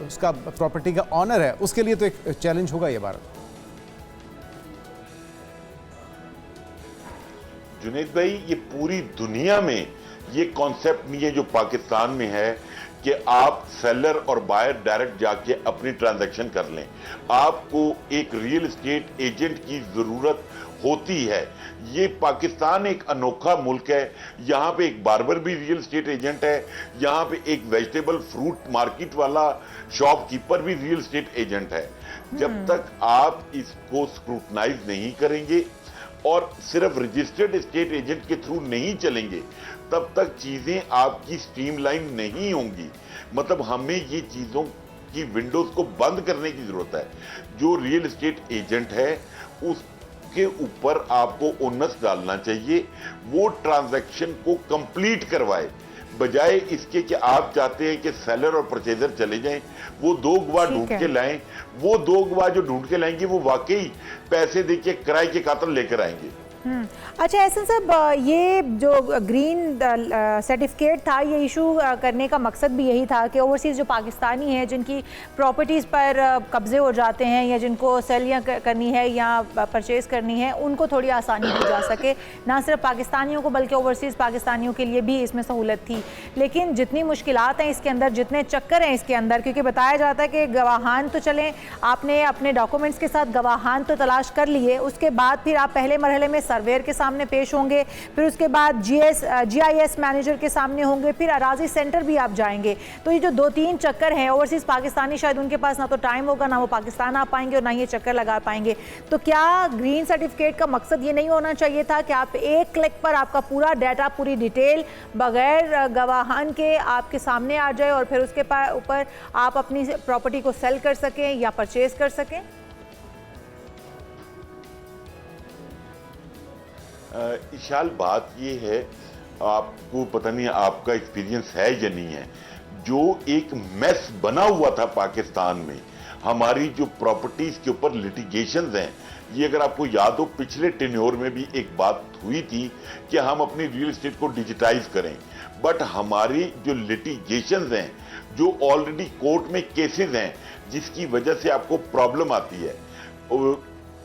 उसका प्रॉपर्टी का ऑनर है उसके लिए तो एक चैलेंज होगा ये बात। जुनैद भाई, ये पूरी दुनिया में ये कॉन्सेप्ट नहीं है जो पाकिस्तान में है कि आप सेलर और बायर डायरेक्ट जाके अपनी ट्रांजैक्शन कर लें। आपको एक रियल एस्टेट एजेंट की जरूरत होती है। ये पाकिस्तान एक अनोखा मुल्क है। यहाँ पे एक बार्बर भी रियल एस्टेट एजेंट है, यहाँ पे एक वेजिटेबल फ्रूट मार्केट वाला शॉपकीपर भी रियल एस्टेट एजेंट है। जब तक आप इसको स्क्रूटनाइज नहीं करेंगे और सिर्फ रजिस्टर्ड स्टेट एजेंट के थ्रू नहीं चलेंगे, तब तक चीजें आपकी स्ट्रीमलाइन नहीं होंगी। मतलब हमें ये चीजों की विंडोज को बंद करने की जरूरत है। जो रियल एस्टेट एजेंट है उसके ऊपर आपको ओनस डालना चाहिए, वो ट्रांजैक्शन को कंप्लीट करवाए, बजाय इसके कि आप चाहते हैं कि सेलर और परचेजर चले जाएं, वो 2 गवाह ढूंढ के लाएं। वो 2 गवाह जो ढूंढ के लाएंगे वो वाकई पैसे देके किराए के कातल लेकर आएंगे। अच्छा एहसन साहब, ये जो ग्रीन सर्टिफिकेट था, ये इशू करने का मकसद भी यही था कि ओवरसीज़ जो पाकिस्तानी हैं जिनकी प्रॉपर्टीज़ पर कब्ज़े हो जाते हैं या जिनको सेल या करनी है या परचेज़ करनी है, उनको थोड़ी आसानी दी जा सके। ना सिर्फ पाकिस्तानियों को बल्कि ओवरसीज़ पाकिस्तानियों के लिए भी इसमें सहूलत थी। लेकिन जितनी मुश्किलात हैं इसके अंदर, जितने चक्कर हैं इसके अंदर, क्योंकि बताया जाता है कि गवाहान तो चलें, आपने अपने डॉक्यूमेंट्स के साथ गवाहान तो तलाश कर लिए, उसके बाद फिर आप पहले मरहले में सर्वेयर के सामने पेश होंगे, फिर उसके बाद GIS मैनेजर के सामने होंगे, फिर अराजी सेंटर भी आप जाएंगे। तो ये जो 2-3 चक्कर हैं, ओवरसीज पाकिस्तानी शायद उनके पास ना तो टाइम होगा, ना वो पाकिस्तान आ पाएंगे और ना ये चक्कर लगा पाएंगे। तो क्या ग्रीन सर्टिफिकेट का मकसद ये नहीं होना चाहिए था कि आप एक क्लिक पर आपका पूरा डाटा, पूरी डिटेल बगैर गवाहान के आपके सामने आ जाए और फिर उसके ऊपर आप अपनी प्रॉपर्टी को सेल कर सकें या परचेज कर सकें? इशाल, बात ये है, आपको पता नहीं आपका एक्सपीरियंस है या नहीं है, जो एक मेस बना हुआ था पाकिस्तान में, हमारी जो प्रॉपर्टीज के ऊपर लिटिगेशंस हैं, ये अगर आपको याद हो पिछले टेन्योर में भी एक बात हुई थी कि हम अपनी रियल एस्टेट को डिजिटाइज करें, बट हमारी जो लिटिगेशंस हैं, जो ऑलरेडी कोर्ट में केसेस हैं, जिसकी वजह से आपको प्रॉब्लम आती है।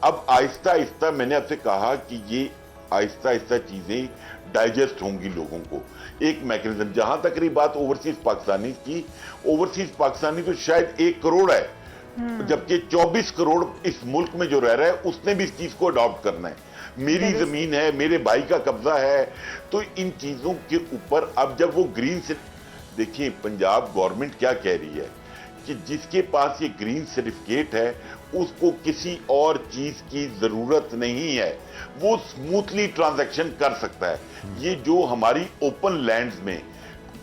अब आहिस्ता आहिस्ता मैंने आपसे कहा कि ये आहिस्ता आहिस्ता चीजें डाइजेस्ट होंगी लोगों को। एक मैकेनिज्म, जहां तक रही बात ओवरसीज पाकिस्तानी की, ओवरसीज पाकिस्तानी तो शायद 1 करोड़ है, जबकि 24 करोड़ इस मुल्क में जो रह रहा है उसने भी इस चीज को अडॉप्ट करना है। मेरी जमीन है, मेरे भाई का कब्जा है, तो इन चीजों के ऊपर अब जब वो ग्रीन से देखिए, पंजाब गवर्नमेंट क्या कह रही है कि जिसके पास ये ग्रीन सर्टिफिकेट है उसको किसी और चीज की जरूरत नहीं है, वो स्मूथली ट्रांजैक्शन कर सकता है। ये जो हमारी ओपन लैंड्स में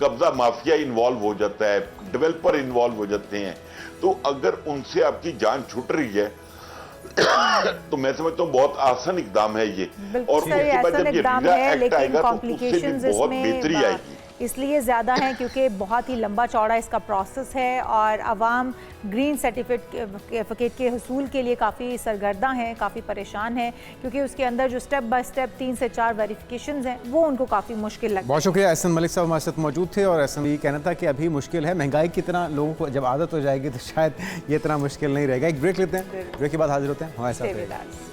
कब्जा माफिया इन्वॉल्व हो जाता है, डेवलपर इन्वॉल्व हो जाते हैं, तो अगर उनसे आपकी जान छूट रही है तो मैं समझता हूँ बहुत आसान इकदाम है ये। और उसके बाद जब ये वीजा एक्ट आएगा तो उससे भी बहुत बेहतरी आएगी। इसलिए ज़्यादा है क्योंकि बहुत ही लंबा चौड़ा इसका प्रोसेस है और आवाम ग्रीन सर्टिफिकेट के हुसूल के लिए काफ़ी सरगर्दा हैं, काफ़ी परेशान हैं, क्योंकि उसके अंदर जो स्टेप बाय स्टेप 3 से 4 वेरिफिकेशंस हैं वो उनको काफ़ी मुश्किल लगता है। बहुत शुक्रिया। एहसन मलिक साहब हमारे साथ मौजूद थे और एहसन ये कहना था कि अभी मुश्किल है, महंगाई की इतना लोगों को जब आदत हो जाएगी तो शायद ये इतना मुश्किल नहीं रहेगा। एक ब्रेक लेते हैं, ब्रेक के बाद हाजिर होते हैं हमारे साथ।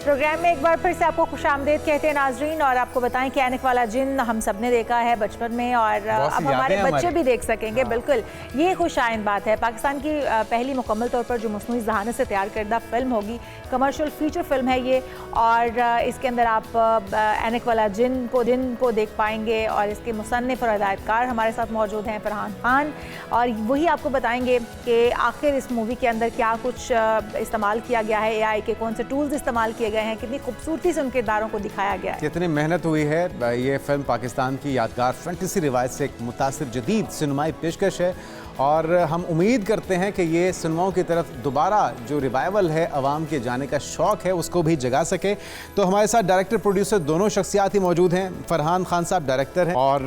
प्रोग्राम में एक बार फिर से आपको खुशामदीद कहते हैं नाजरीन, और आपको बताएं कि ऐनक वाला जिन हम सब ने देखा है बचपन में और अब हमारे बच्चे भी देख सकेंगे। हाँ। बिल्कुल, ये खुशाइन बात है। पाकिस्तान की पहली मुकम्मल तौर पर जो मसनूई ज़हानत से तैयार करदा फिल्म होगी, कमर्शियल फीचर फिल्म है ये, और इसके अंदर आप ऐनक वाला जिन को देख पाएंगे और इसके मुसन्निफ और हिदायतकार हमारे साथ मौजूद हैं फरहान खान, और वही आपको बताएंगे कि आखिर इस मूवी के अंदर क्या कुछ इस्तेमाल किया गया है, AI के कौन से टूल्स इस्तेमाल किए गए हैं, कितनी खूबसूरती से उन किरदारों को दिखाया गया है, कितनी मेहनत हुई है। ये फिल्म पाकिस्तान की यादगार फैंटेसी रिवायत से एक मुतासिर जदीद सिनेमाई पेशकश है और हम उम्मीद करते हैं कि ये सिनेमाओं की तरफ दोबारा जो रिवाइवल है, आवाम के जाने का शौक़ है, उसको भी जगा सके। तो हमारे साथ डायरेक्टर प्रोड्यूसर दोनों शख्सियात ही मौजूद हैं। फरहान खान साहब डायरेक्टर हैं और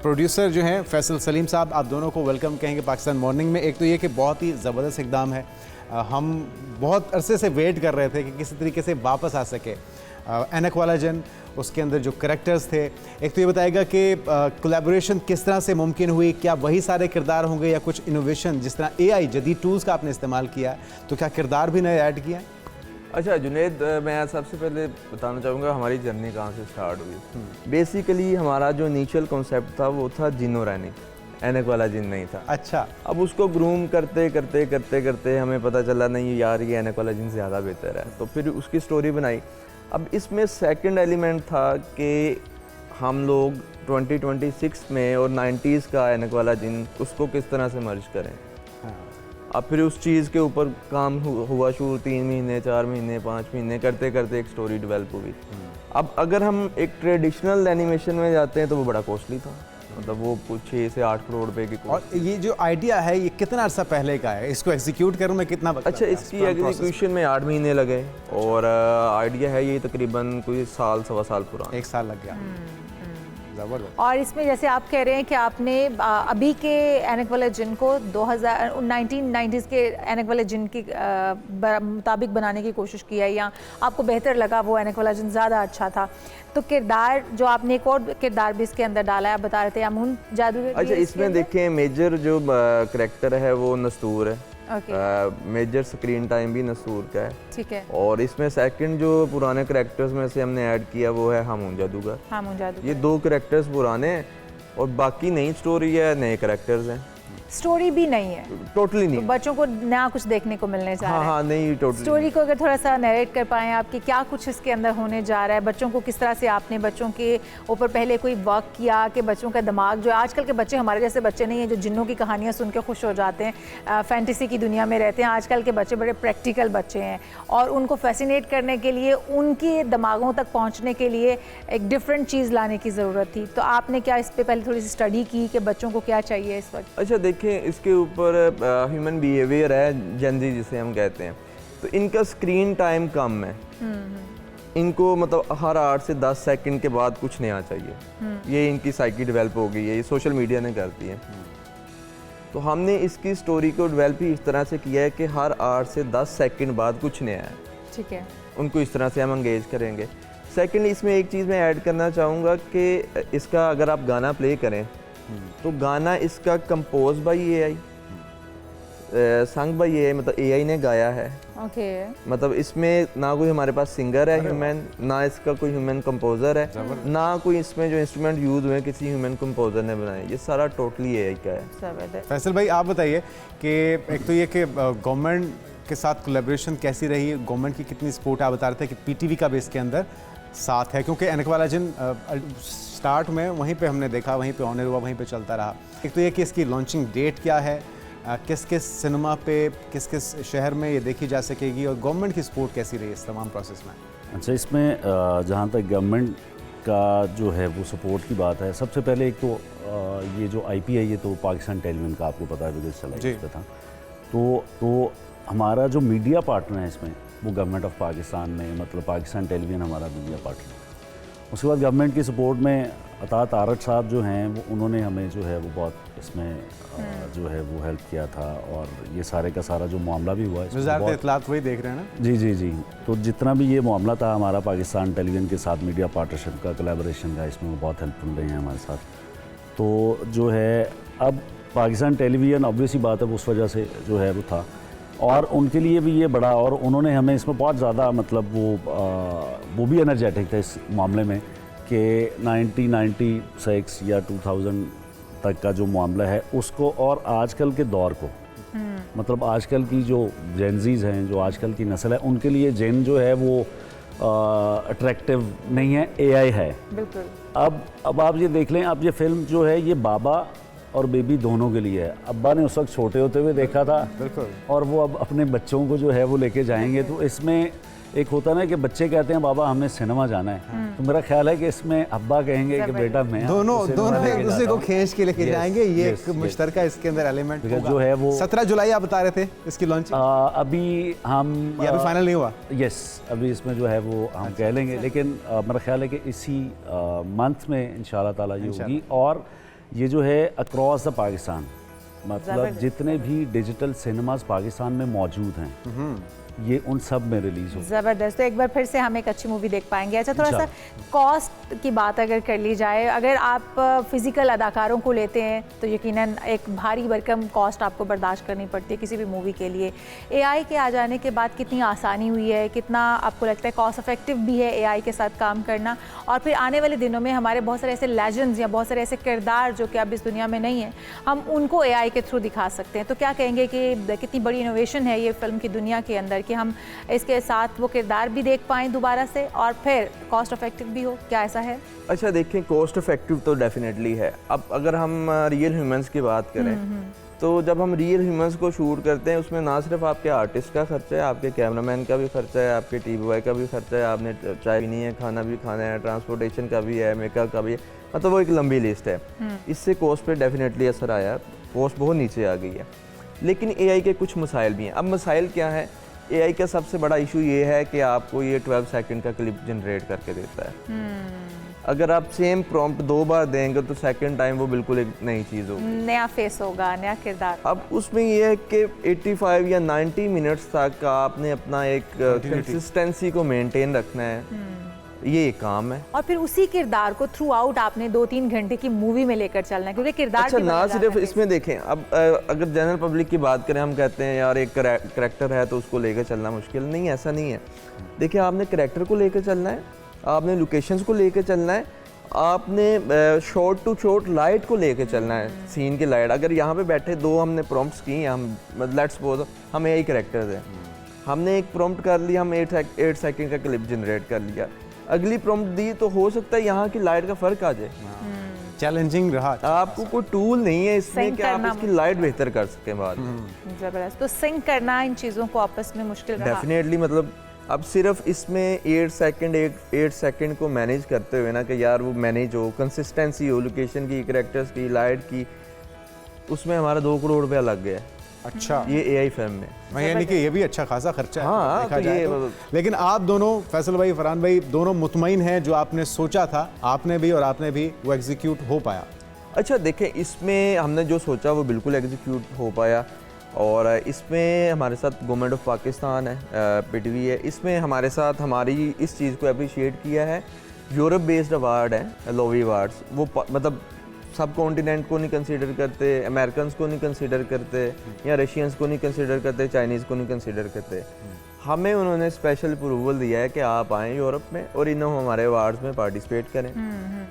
प्रोड्यूसर जो हैं फैसल सलीम साहब। आप दोनों को वेलकम कहेंगे पाकिस्तान मॉर्निंग में। एक तो ये कि बहुत ही ज़बरदस्त इक़दाम है, हम बहुत अरसे से वेट कर रहे थे कि किसी तरीके से वापस आ सके ऐनक वाला जिन, उसके अंदर जो करैक्टर्स थे। एक तो ये बताएगा कि कोलैबोरेशन किस तरह से मुमकिन हुई, क्या वही सारे किरदार होंगे या कुछ इनोवेशन, जिस तरह AI जदीद टूल्स का आपने इस्तेमाल किया, तो क्या किरदार भी नए ऐड किया? अच्छा जुनैद, मैं सबसे पहले बताना चाहूँगा हमारी जर्नी कहाँ से स्टार्ट हुई। बेसिकली हमारा जो इनिशियल कॉन्सेप्ट था वो था जिन और ऐनक वाला जिन नहीं था। अच्छा। अब उसको ग्रूम करते करते करते करते हमें पता चला नहीं यार ये ऐनक वाला जिन ज़्यादा बेहतर है, तो फिर उसकी स्टोरी बनाई। अब इसमें सेकंड एलिमेंट था कि हम लोग 2026 में और 90s का ऐनक वाला जिन उसको किस तरह से मर्ज करें। हाँ। अब फिर उस चीज़ के ऊपर काम हुआ शुरू, 3 महीने 4 महीने 5 महीने करते करते एक स्टोरी डेवलप हुई। अब अगर हम एक ट्रेडिशनल एनिमेशन में जाते हैं तो वो बड़ा कॉस्टली था, मतलब वो कुछ 6 से 8 करोड़ रुपए की। और ये जो आइडिया है ये कितना अर्सा पहले का है, इसको एग्जीक्यूट करने में कितना वक्त? अच्छा, इसकी एग्जीक्यूशन में 8 महीने लगे और आइडिया है ये तकरीबन कोई साल सवा साल पुराना। 1 साल लग गया। और इसमें जैसे आप कह रहे हैं कि आपने अभी के ऐनक वाले जिन को 1990s के ऐनक वाले जिन के मुताबिक बनाने की कोशिश की है, या आपको बेहतर लगा वो ऐनक वाला जिन ज़्यादा अच्छा था, तो किरदार जो आपने एक और किरदार भी इसके अंदर डाला है, आप बता रहे थे अमून जादूगर। अच्छा, इसमें देखें मेजर जो करैक्टर है वो नस्तूर है। मेजर स्क्रीन टाइम भी नसूर का है। ठीक है। और इसमें सेकंड जो पुराने करैक्टर्स में से हमने ऐड किया वो है हामून जादूगर। ये 2 करैक्टर्स पुराने हैं और बाकी नई स्टोरी है, नए करैक्टर्स हैं। स्टोरी भी नहीं है, टोटली नहीं, तो बच्चों को नया कुछ देखने को मिलने जा रहा है। हाँ, नहीं टोटली। स्टोरी को अगर थोड़ा सा नरेट कर पाएं आप कि क्या कुछ इसके अंदर होने जा रहा है, बच्चों को किस तरह से आपने बच्चों के ऊपर पहले कोई वर्क किया कि बच्चों का दिमाग, जो आजकल के बच्चे हमारे जैसे बच्चे नहीं हैं जो जिन्नों की कहानियाँ सुन के खुश हो जाते हैं, फैंटेसी की दुनिया में रहते हैं। आजकल के बच्चे बड़े प्रैक्टिकल बच्चे हैं और उनको फैसिनेट करने के लिए, उनके दिमागों तक पहुँचने के लिए एक डिफरेंट चीज़ लाने की ज़रूरत थी। तो आपने क्या इस पर पहले थोड़ी सी स्टडी की कि बच्चों को क्या चाहिए इस वक्त? अच्छा देखें, इसके ऊपर ह्यूमन बिहेवियर है जेनजी जिसे हम कहते हैं, तो इनका स्क्रीन टाइम कम है। इनको मतलब हर 8 से 10 सेकंड के बाद कुछ नया चाहिए। ये इनकी साइकी डेवलप हो गई है, ये सोशल मीडिया ने करती है। तो हमने इसकी स्टोरी को डेवलप ही इस तरह से किया है कि हर 8 से 10 सेकंड बाद कुछ नया है। ठीक है। उनको इस तरह से हम एंगेज करेंगे। सेकंड, इसमें एक चीज़ मैं ऐड करना चाहूँगा कि इसका अगर आप गाना प्ले करें तो गाना इसका कंपोज बाई AI, संग बाई AI, मतलब AI ने गाया है। ओके। मतलब इसमें ना कोई हमारे पास सिंगर है ह्यूमन, ना इसका कोई ह्यूमन कंपोजर है, ना कोई इसमें जो इंस्ट्रूमेंट यूज हुए किसी ह्यूमन कंपोजर ने बनाए। ये सारा टोटली AI का है। फैसल भाई, आप बताइए कि एक तो ये कि गवर्नमेंट के साथ कोलैबोरेशन कैसी रही, गवर्नमेंट की कितनी सपोर्ट? आप बता रहे थे कि PTV का भी इसके अंदर साथ है, क्योंकि ऐनक वाला जिन स्टार्ट में वहीं पे हमने देखा, वहीं पे ऑनर हुआ, वहीं पे चलता रहा। एक तो ये कि इसकी लॉन्चिंग डेट क्या है, किस किस सिनेमा पे, किस किस शहर में ये देखी जा सकेगी और गवर्नमेंट की सपोर्ट कैसी रही इस तमाम प्रोसेस में? अच्छा, इसमें जहाँ तक गवर्नमेंट का जो है वो सपोर्ट की बात है, सबसे पहले एक तो ये जो IP है ये तो पाकिस्तान टेलीविजन का आपको पता है बिल्कुल चला इस पे था, तो हमारा जो मीडिया पार्टनर है इसमें वो गवर्नमेंट ऑफ पाकिस्तान ने, मतलब पाकिस्तान टेलीविजन हमारा मीडिया पार्टनर। उसके बाद गवर्नमेंट की सपोर्ट में अतात आरट साहब जो हैं वो उन्होंने हमें जो है वो बहुत इसमें जो है वो हेल्प किया था, और ये सारे का सारा जो मामला भी हुआ वज़ारत इत्तलात वही देख रहे हैं ना? जी जी जी। तो जितना भी ये मामला था हमारा पाकिस्तान टेलीविजन के साथ मीडिया पार्टनरशिप का, कोलैबोरेशन का, इसमें वो बहुत हेल्पफुल रहे हैं हमारे साथ। तो जो है अब पाकिस्तान टेलीविज़न ऑब्वियसली बात है उस वजह से जो है वो था, और उनके लिए भी ये बड़ा, और उन्होंने हमें इसमें बहुत ज़्यादा मतलब वो भी एनर्जेटिक थे इस मामले में कि 1996 या 2000 तक का जो मामला है उसको और आजकल के दौर को, मतलब आजकल की जो जेनजीज़ हैं, जो आजकल की नस्ल है, उनके लिए जेन जो है वो अट्रैक्टिव नहीं है, AI है। बिल्कुल। अब आप ये देख लें, अब ये फिल्म जो है ये बाबा और बेबी दोनों के लिए है। अब्बा ने उस वक्त छोटे होते हुए देखा था, बिल्कुल, और वो अब अपने बच्चों को जो है वो लेके जाएंगे। तो इसमें एक होता ना कि बच्चे कहते हैं बाबा हमें सिनेमा जाना है, तो मेरा ख्याल है कि इसमें अब्बा कहेंगे कि बेटा मैं दोनों एक दूसरे को खींच के लेके जाएंगे। ये yes, एक मुश्तरका इसके अंदर एलिमेंट जो है वो 17 जुलाई आप बता रहे थे इसकी लॉन्चिंग। अभी हम ये अभी फाइनल नहीं हुआ? यस, अभी इसमें जो है वो हम कह लेंगे, लेकिन मेरा ख्याल है कि इसी मंथ में इंशाल्लाह ताला ये होगी। और ये जो है अक्रॉस द पाकिस्तान, मतलब जितने भी डिजिटल सिनेमाज पाकिस्तान में मौजूद हैं ये उन सब में रिलीज हो। ज़बरदस्त। तो एक बार फिर से हम एक अच्छी मूवी देख पाएंगे। अच्छा, थोड़ा सा कॉस्ट की बात अगर कर ली जाए, अगर आप फिज़िकल अदाकारों को लेते हैं तो यकीनन एक भारी भरकम कॉस्ट आपको बर्दाश्त करनी पड़ती है किसी भी मूवी के लिए। AI के आ जाने के बाद कितनी आसानी हुई है, कितना आपको लगता है कॉस्ट इफेक्टिव भी है AI के साथ काम करना, और फिर आने वाले दिनों में हमारे बहुत सारे ऐसे लेजेंड्स या बहुत सारे ऐसे किरदार जो कि अब इस दुनिया में नहीं है, हम उनको AI के थ्रू दिखा सकते हैं। तो क्या कहेंगे कि कितनी बड़ी इनोवेशन है ये फिल्म की दुनिया के अंदर कि हम इसके साथ वो किरदार भी देख पाएँ दोबारा से, और फिर कॉस्ट इफेक्टिव भी हो? क्या ऐसा है? अच्छा, देखें, कॉस्ट इफेक्टिव तो डेफिनेटली है। अब अगर हम रियल ह्यूमंस की बात करें तो जब हम रियल ह्यूमंस को शूट करते हैं उसमें ना सिर्फ आपके आर्टिस्ट का खर्चा है, आपके कैमरामैन का भी खर्चा है, आपके TV बॉय का भी खर्चा है, आपने चाय पीनी है, खाना भी खाना है, ट्रांसपोर्टेशन का भी है, मेकअप का भी है, मतलब वो एक लंबी लिस्ट है। इससे कॉस्ट पे डेफिनेटली असर आया, कॉस्ट बहुत नीचे आ गई है। लेकिन AI के कुछ मसाइल भी हैं। अब मसाइल क्या है? AI का सबसे बड़ा इशू ये है कि आपको ये 12 सेकंड का क्लिप जनरेट करके देता है। अगर आप सेम प्रॉम्प्ट 2 बार देंगे तो सेकंड टाइम वो बिल्कुल एक नई चीज़ होगी, नया फेस होगा, नया किरदार। अब उसमें ये है कि 85 या 90 मिनट्स तक आपने अपना एक कंसिस्टेंसी को मेंटेन रखना है, ये एक काम है। और फिर उसी किरदार को थ्रू आउट आपने 2-3 घंटे की मूवी में लेकर चलना है, क्योंकि किरदार अच्छा, ना सिर्फ इसमें देखें, अब अगर जनरल पब्लिक की बात करें, हम कहते हैं यार एक करैक्टर है तो उसको लेकर चलना मुश्किल नहीं, ऐसा नहीं है। देखिए, आपने करैक्टर को लेकर चलना है, आपने लोकेशंस को लेकर चलना है, आपने शॉट टू शॉट लाइट को लेकर चलना है, सीन की लाइट। अगर यहाँ पे बैठे 2 हमने प्रॉम्प्ट्स की, हम लेट्स सपोज हम यही करैक्टर्स हैं, हमने एक प्रॉम्प्ट कर लिया, हम 8 सेकंड का क्लिप जनरेट कर लिया, अगली प्रॉम्प्ट दी तो हो सकता है यहाँ की लाइट का फर्क आ जाए। चैलेंजिंग रहा। आपको कोई टूल नहीं है इसमें कि आप इसकी लाइट बेहतर कर सकें बाद में। जबरदस्त। तो सिंक करना इन चीज़ों को आपस में मुश्किल रहा। डेफिनेटली, मतलब अब सिर्फ इसमें 8 सेकंड को मैनेज करते हुए ना कि यार वो मैनेज हो, कंसिस्टेंसी हो, लोकेशन की, कैरेक्टर्स की, लाइट की, उसमें हमारा 2 करोड़ रुपया लग गया। अच्छा, ये AI फिल्म में, यानी कि ये भी अच्छा खासा खर्चा है। हाँ, देखा जाए तो। लेकिन आप दोनों, फैसल भाई, फरहान भाई, दोनों मुतमईन हैं जो आपने सोचा था, आपने भी और आपने भी, वो एग्जीक्यूट हो पाया? अच्छा, देखें, इसमें हमने जो सोचा वो बिल्कुल एग्जीक्यूट हो पाया, और इसमें हमारे साथ गवर्नमेंट ऑफ पाकिस्तान है, PTV है, इसमें हमारे साथ हमारी इस चीज़ को अप्रिशिएट किया है। यूरोप बेस्ड अवार्ड है, लोवी अवार्ड्स, वो मतलब सब कॉन्टिनेंट को नहीं कंसीडर करते, अमेरिकन को नहीं कंसीडर करते, या रशियंस को नहीं कंसीडर करते, चाइनीज़ को नहीं कंसीडर करते। हमें उन्होंने स्पेशल अप्रूवल दिया है कि आप आएँ यूरोप में और इन्हों हमारे अवार्ड्स में पार्टिसिपेट करें।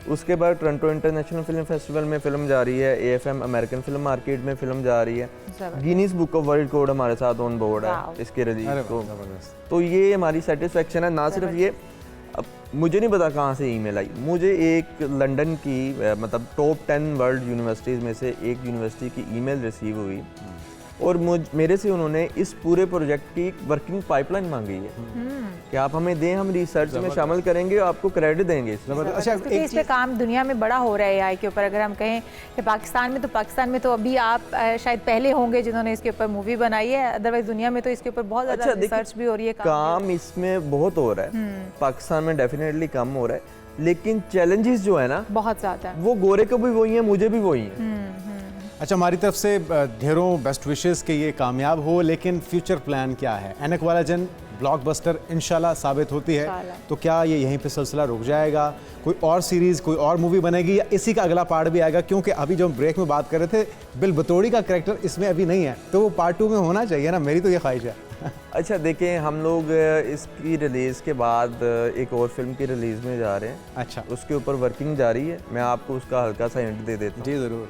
उसके बाद टोरंटो इंटरनेशनल फिल्म फेस्टिवल में फ़िल्म जा रही है, AFM अमेरिकन फिल्म मार्केट में फ़िल्म जा रही है, Guinness book of world record हमारे साथ ऑन बोर्ड है इसके रिलीज को। तो ये हमारी सेटिस्फेक्शन है। ना सिर्फ ये, अब मुझे नहीं पता कहाँ से ईमेल आई, मुझे एक लंदन की मतलब टॉप 10 वर्ल्ड यूनिवर्सिटीज़ में से एक यूनिवर्सिटी की ईमेल रिसीव हुई और मेरे से उन्होंने इस पूरे प्रोजेक्ट की वर्किंग पाइपलाइन मांगी है कि आप हमें दें, हम रिसर्च में शामिल करेंगे और आपको क्रेडिट देंगे। अच्छा, क्योंकि इस पे काम दुनिया में बड़ा हो रहा है AI के ऊपर। अगर हम कहें कि पाकिस्तान में तो अभी आप शायद पहले होंगे जिन्होंने इसके ऊपर मूवी बनाई है, अदरवाइज दुनिया में तो इसके ऊपर बहुत ज़्यादा रिसर्च भी हो रही है, काम इसमें बहुत हो रहा है। पाकिस्तान में डेफिनेटली कम हो रहा है, लेकिन चैलेंजेस जो है ना बहुत ज़्यादा, वो गोरे को भी वही है, मुझे भी वही है। अच्छा, हमारी तरफ से ढेरों बेस्ट विशेस के ये कामयाब हो, लेकिन फ्यूचर प्लान क्या है? ऐनक वाला जन ब्लॉकबस्टर इंशाल्लाह साबित होती है तो क्या ये यहीं पे सिलसिला रुक जाएगा? कोई और सीरीज़, कोई और मूवी बनेगी या इसी का अगला पार्ट भी आएगा? क्योंकि अभी जो हम ब्रेक में बात कर रहे थे, बिल बतौड़ी का कैरेक्टर इसमें अभी नहीं है, तो वो पार्ट 2 में होना चाहिए ना, मेरी तो ये ख्वाहिश है। अच्छा देखें, हम लोग इसकी रिलीज़ के बाद एक और फिल्म की रिलीज़ में जा रहे हैं। अच्छा, उसके ऊपर वर्किंग जारी है। मैं आपको उसका हल्का सा हिंट दे देता हूँ। जी ज़रूर।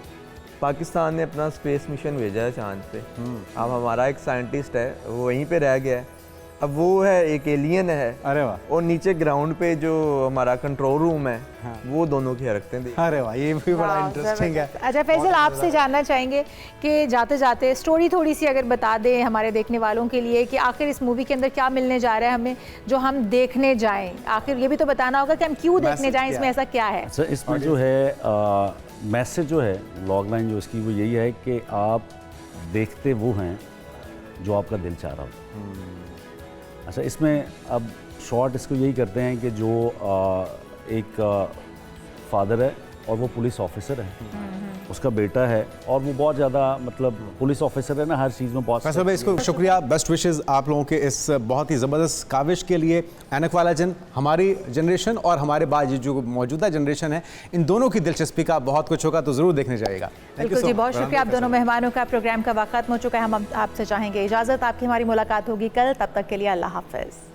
पाकिस्तान ने अपना स्पेस मिशन भेजा है चांद पे। अब हमारा एक साइंटिस्ट है, वो वहीं पे रह गया है। अब वो है एक एलियन है। अरे वाह। और नीचे ग्राउंड पे जो हमारा कंट्रोल रूम है, वो दोनों की हरकतें देख। अरे वाह, ये भी बड़ा इंटरेस्टिंग है। अच्छा फैसल, आपसे जानना चाहेंगे कि जाते जाते स्टोरी थोड़ी सी अगर बता दें हमारे देखने वालों के लिए कि आखिर इस मूवी के अंदर क्या मिलने जा रहा है हमें, जो हम देखने जाएं। आखिर ये भी तो बताना होगा कि हम क्यों देखने जाएं, इसमें ऐसा क्या है? अच्छा, इसमें जो है मैसेज जो है, लॉग लाइन जो इसकी वो यही है कि आप देखते वो हैं जो आपका दिल चाह रहा हो। अच्छा, इसमें अब शॉर्ट इसको यही करते हैं कि जो एक फादर है और वो पुलिस ऑफिसर है, उसका बेटा है और वो बहुत ज़्यादा मतलब पुलिस ऑफिसर है ना, हर चीज़ में बहुत। फैसल भाई, इसको शुक्रिया, बेस्ट विशेज़ आप लोगों के इस बहुत ही ज़बरदस्त काविश के लिए। ऐनक वाला जन, हमारी जनरेशन और हमारे बाद जो मौजूदा जनरेशन है, इन दोनों की दिलचस्पी का बहुत कुछ होगा, तो ज़रूर देखने जाएगा। बिल्कुल जी, बहुत शुक्रिया आप दोनों मेहमानों का। प्रोग्राम का वक्त खत्म हो चुका है, हम आपसे चाहेंगे इजाज़त। आपकी हमारी मुलाकात होगी कल, तब तक के लिए अल्लाह हाफ़िज़।